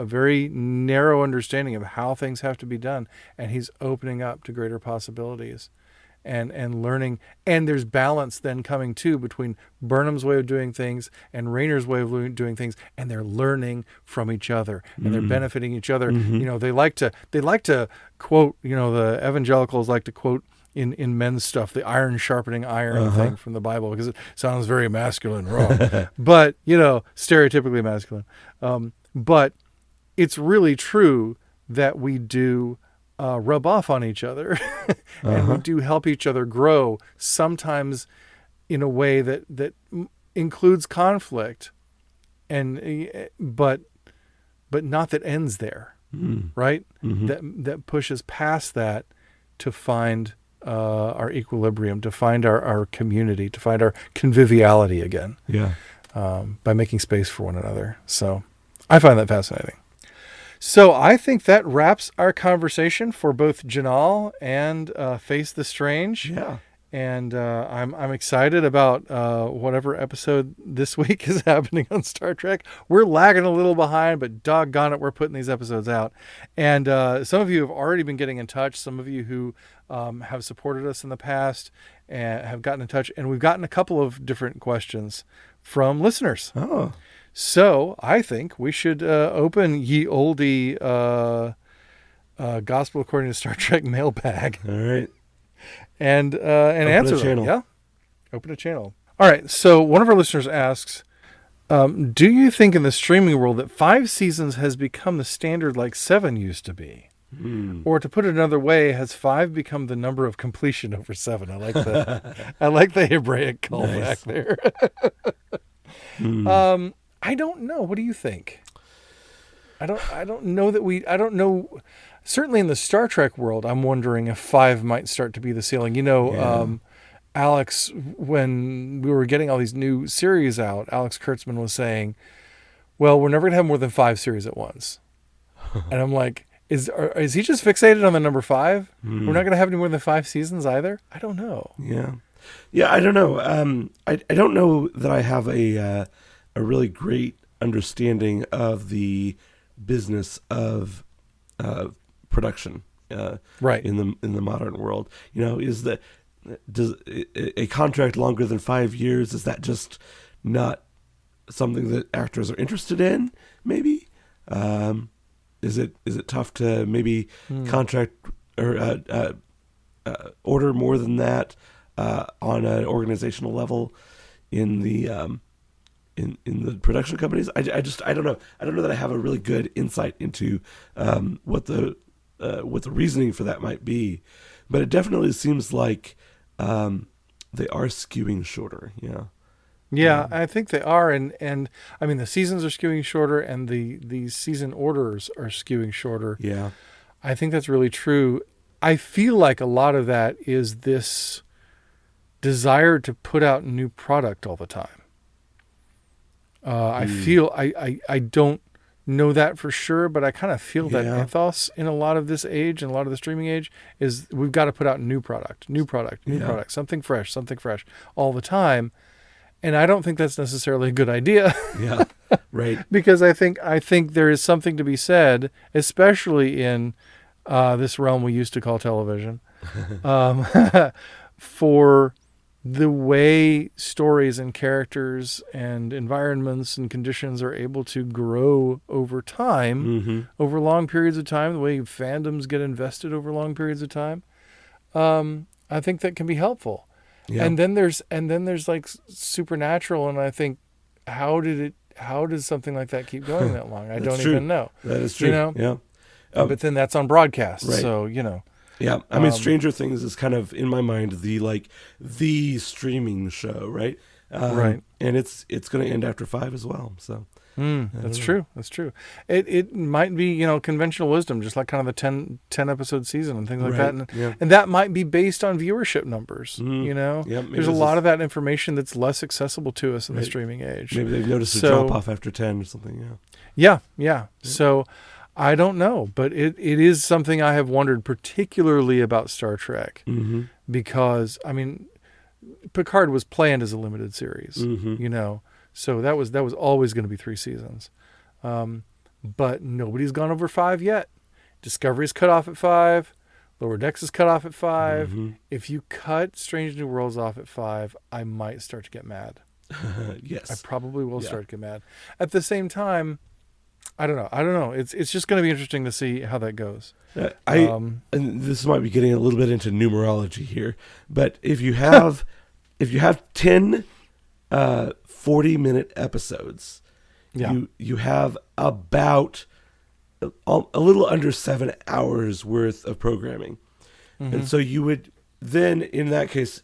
very narrow understanding of how things have to be done, and he's opening up to greater possibilities and learning. And there's balance then coming too between Burnham's way of doing things and Rayner's way of doing things, and they're learning from each other and they're benefiting each other. They like to quote, the evangelicals like to quote in men's stuff, the iron sharpening iron thing from the Bible, because it sounds very masculine, wrong, but, stereotypically masculine. But it's really true that we do rub off on each other and we do help each other grow, sometimes in a way that includes conflict, but not that ends there, right? That pushes past that to find our equilibrium, to find our community, to find our conviviality again. By making space for one another. So I find that fascinating. So I think that wraps our conversation for both Jinaal and Face the Strange. And I'm excited about whatever episode this week is happening on Star Trek. We're lagging a little behind, but doggone it, we're putting these episodes out. And some of you have already been getting in touch. Some of you who have supported us in the past and have gotten in touch. And we've gotten a couple of different questions from listeners. So I think we should open ye oldie Gospel According to Star Trek mailbag. All right. And answer them. Yeah. Open a channel. All right. So one of our listeners asks, do you think in the streaming world that 5 seasons has become the standard like 7 used to be? Or to put it another way, has 5 become the number of completion over 7? I like the Hebraic callback there. I don't know. What do you think? I don't know. Certainly in the Star Trek world, I'm wondering if 5 might start to be the ceiling. Alex, when we were getting all these new series out, Alex Kurtzman was saying, well, we're never going to have more than 5 series at once. And I'm like, is he just fixated on the number 5? We're not going to have any more than 5 seasons either? I don't know. Yeah, I don't know. I don't know that I have a really great understanding of the business of production right in the modern world. Does a contract longer than 5 years, is that just not something that actors are interested in? Maybe. Is it tough to maybe contract or order more than that on an organizational level in the in the production companies? I don't know. I don't know that I have a really good insight into what the reasoning for that might be, but it definitely seems like they are skewing shorter. Yeah. Yeah, I think they are, and I mean the seasons are skewing shorter, and the season orders are skewing shorter. Yeah. I think that's really true. I feel like a lot of that is this desire to put out new product all the time. I feel I don't know that for sure, but I kind of feel that Yeah. ethos in a lot of this age and a lot of the streaming age is we've got to put out new product, Yeah. something fresh all the time. And I don't think that's necessarily a good idea Yeah. Right. because I think there is something to be said, especially in this realm we used to call television, um, for the way stories and characters and environments and conditions are able to grow over time, Mm-hmm. over long periods of time, the way fandoms get invested over long periods of time. I think that can be helpful. Yeah. And then there's like supernatural, and I think how does something like that keep going that long? I don't true. even know. That is true. You know? Yeah. But then that's on broadcast, Right. so Yeah, I mean, Stranger Things is kind of in my mind the streaming show, right? Right. And it's going to end after 5 as well. So That's true. That's true. It might be conventional wisdom, just like kind of the 10 episode season and things like Right, that, yeah. and that might be based on viewership numbers. Yep, maybe There's a this lot is- of that information that's less accessible to us in the Right. streaming age. Maybe they've noticed a So- drop off after 10 or something. Yeah. Yeah. So I don't know, but it is something I have wondered particularly about Star Trek, Mm-hmm. because I mean, Picard was planned as a limited series, Mm-hmm. so that was always going to be 3 seasons, but nobody's gone over 5 yet. Discovery's cut off at 5. Lower Decks is cut off at 5. Mm-hmm. If you cut Strange New Worlds off at 5, I might start to get mad. Yes. I probably will Yeah. start to get mad. At the same time, I don't know. It's just going to be interesting to see how that goes. And this might be getting a little bit into numerology here, but if you have 10 40-minute episodes, Yeah. you have about a little under 7 hours worth of programming. And so you would then, in that case,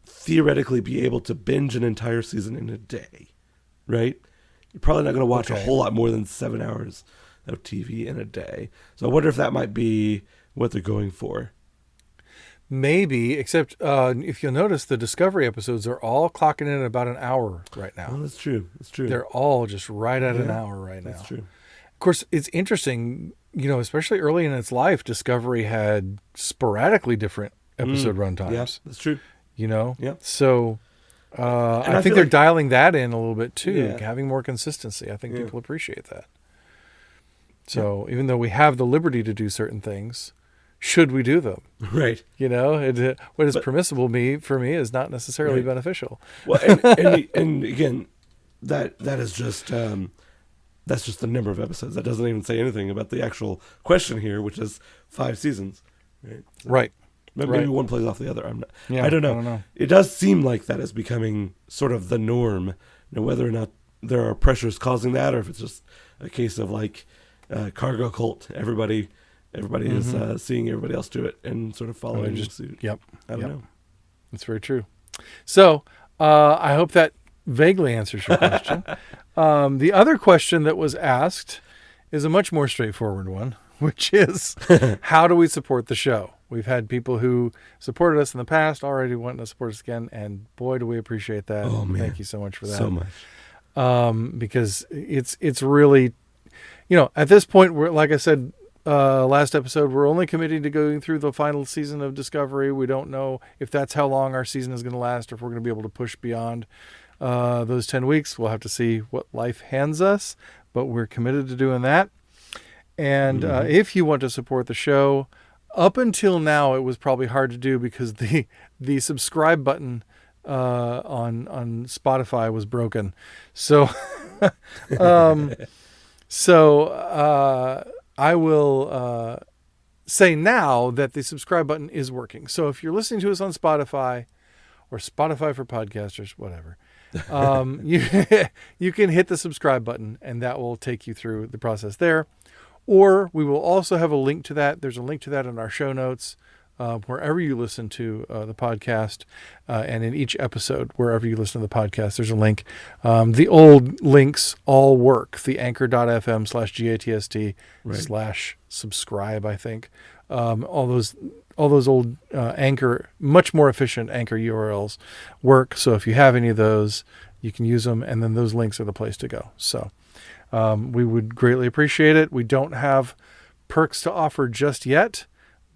theoretically be able to binge an entire season in a day, right? You're probably not going to watch a Okay. whole lot more than 7 hours of TV in a day. So I wonder if that might be what they're going for. Maybe, except if you'll notice, the Discovery episodes are all clocking in at about an hour right Oh, now. that's true. That's true. They're all just right at an Yeah, hour right now. That's true. Of course, it's interesting, especially early in its life, Discovery had sporadically different episode runtimes. Yeah, that's true. Yeah. So I I think feel they're like- dialing that in a little bit too, Yeah. having more consistency. I think Yeah. people appreciate that. So even though we have the liberty to do certain things, should we do them? Right. What is permissible for me is not necessarily Right. beneficial. Well, and again, that is just that's just the number of episodes. That doesn't even say anything about the actual question here, which is 5 seasons. Right. Right. Maybe Right. one plays off the other. I'm not. Yeah, I don't know. I don't know. It does seem like that is becoming sort of the norm. Now, whether or not there are pressures causing that, or if it's just a case of like cargo cult, everybody is seeing everybody else do it and sort of following suit. Yep. I don't Yep. know. That's very true. So I hope that vaguely answers your question. The other question that was asked is a much more straightforward one, which is how do we support the show? We've had people who supported us in the past already wanting to support us again, and boy, do we appreciate that. Oh, man. Thank you so much for that. So much. Because it's really, at this point, we're, like I said last episode, we're only committing to going through the final season of Discovery. We don't know if that's how long our season is going to last, or if we're going to be able to push beyond those 10 weeks. We'll have to see what life hands us, but we're committed to doing that. And if you want to support the show, up until now, it was probably hard to do because the subscribe button on Spotify was broken. So So I will say now that the subscribe button is working. So if you're listening to us on Spotify or Spotify for podcasters, whatever, you can hit the subscribe button and that will take you through the process there. Or we will also have a link to that. There's a link to that in our show notes, wherever you listen to the podcast, and in each episode, wherever you listen to the podcast, there's a link. The old links all work. The anchor.fm/GATST/subscribe, I think. All those old Anchor, much more efficient Anchor URLs work. So if you have any of those, you can use them, and then those links are the place to go. So we would greatly appreciate it. We don't have perks to offer just yet,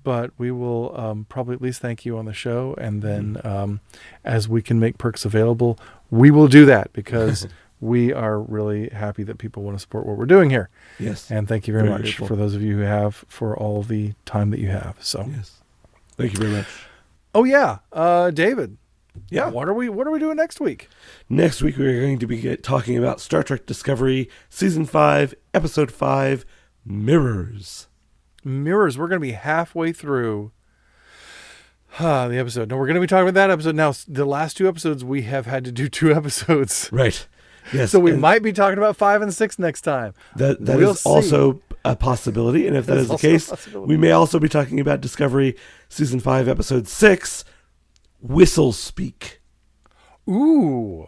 but we will probably at least thank you on the show. And then as we can make perks available, we will do that, because we are really happy that people want to support what we're doing here. Yes. And thank you very much grateful for those of you who have, for all the time that you have. So yes, thank you very much. Oh yeah, David. Yeah. What are we doing next week? Next week we're going to be talking about Star Trek Discovery, Season 5, Episode 5, Mirrors. Mirrors. We're going to be halfway through the episode. No, we're going to be talking about that episode. Now, the last 2 episodes, we have had to do 2 episodes. Right. Yes. So we might be talking about 5 and 6 next time. That is also a possibility. And if that is the case, we may also be talking about Discovery, Season 5, Episode 6, Whistle Speak. Ooh.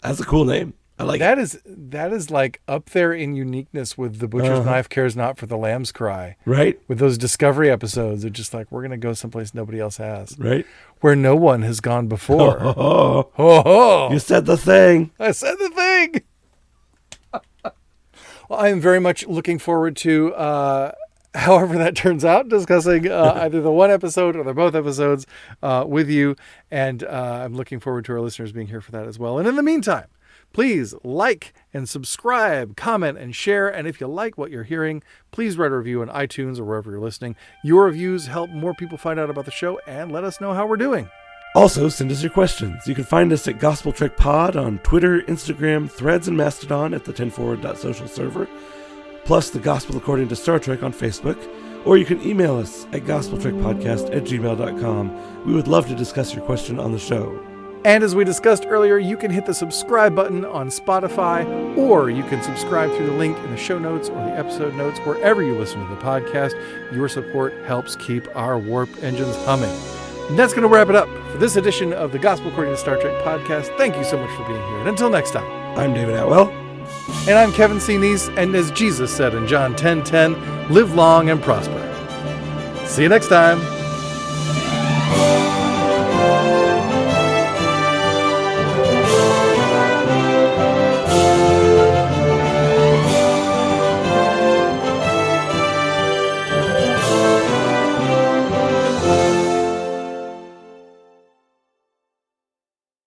That's a cool name. I like it. That is like up there in uniqueness with The Butcher's Knife Cares Not for the Lamb's Cry. Right. With those Discovery episodes, they're just like, we're going to go someplace nobody else has. Right. Where no one has gone before. Oh. You said the thing. I said the thing. Well, I am very much looking forward to, however that turns out, discussing either the one episode or the both episodes with you. And I'm looking forward to our listeners being here for that as well. And in the meantime, please like and subscribe, comment, and share. And if you like what you're hearing, please write a review on iTunes or wherever you're listening. Your reviews help more people find out about the show and let us know how we're doing. Also, send us your questions. You can find us at Gospel Trek Pod on Twitter, Instagram, Threads, and Mastodon at the 10forward.social server, plus the Gospel According to Star Trek on Facebook. Or you can email us at gospeltrekpodcast@gmail.com. We would love to discuss your question on the show. And as we discussed earlier, you can hit the subscribe button on Spotify, or you can subscribe through the link in the show notes or the episode notes, wherever you listen to the podcast. Your support helps keep our warp engines humming. And that's going to wrap it up for this edition of the Gospel According to Star Trek podcast. Thank you so much for being here. And until next time, I'm David Atwell. And I'm Kevin C. Neese. And as Jesus said in John 10:10, live long and prosper. See you next time.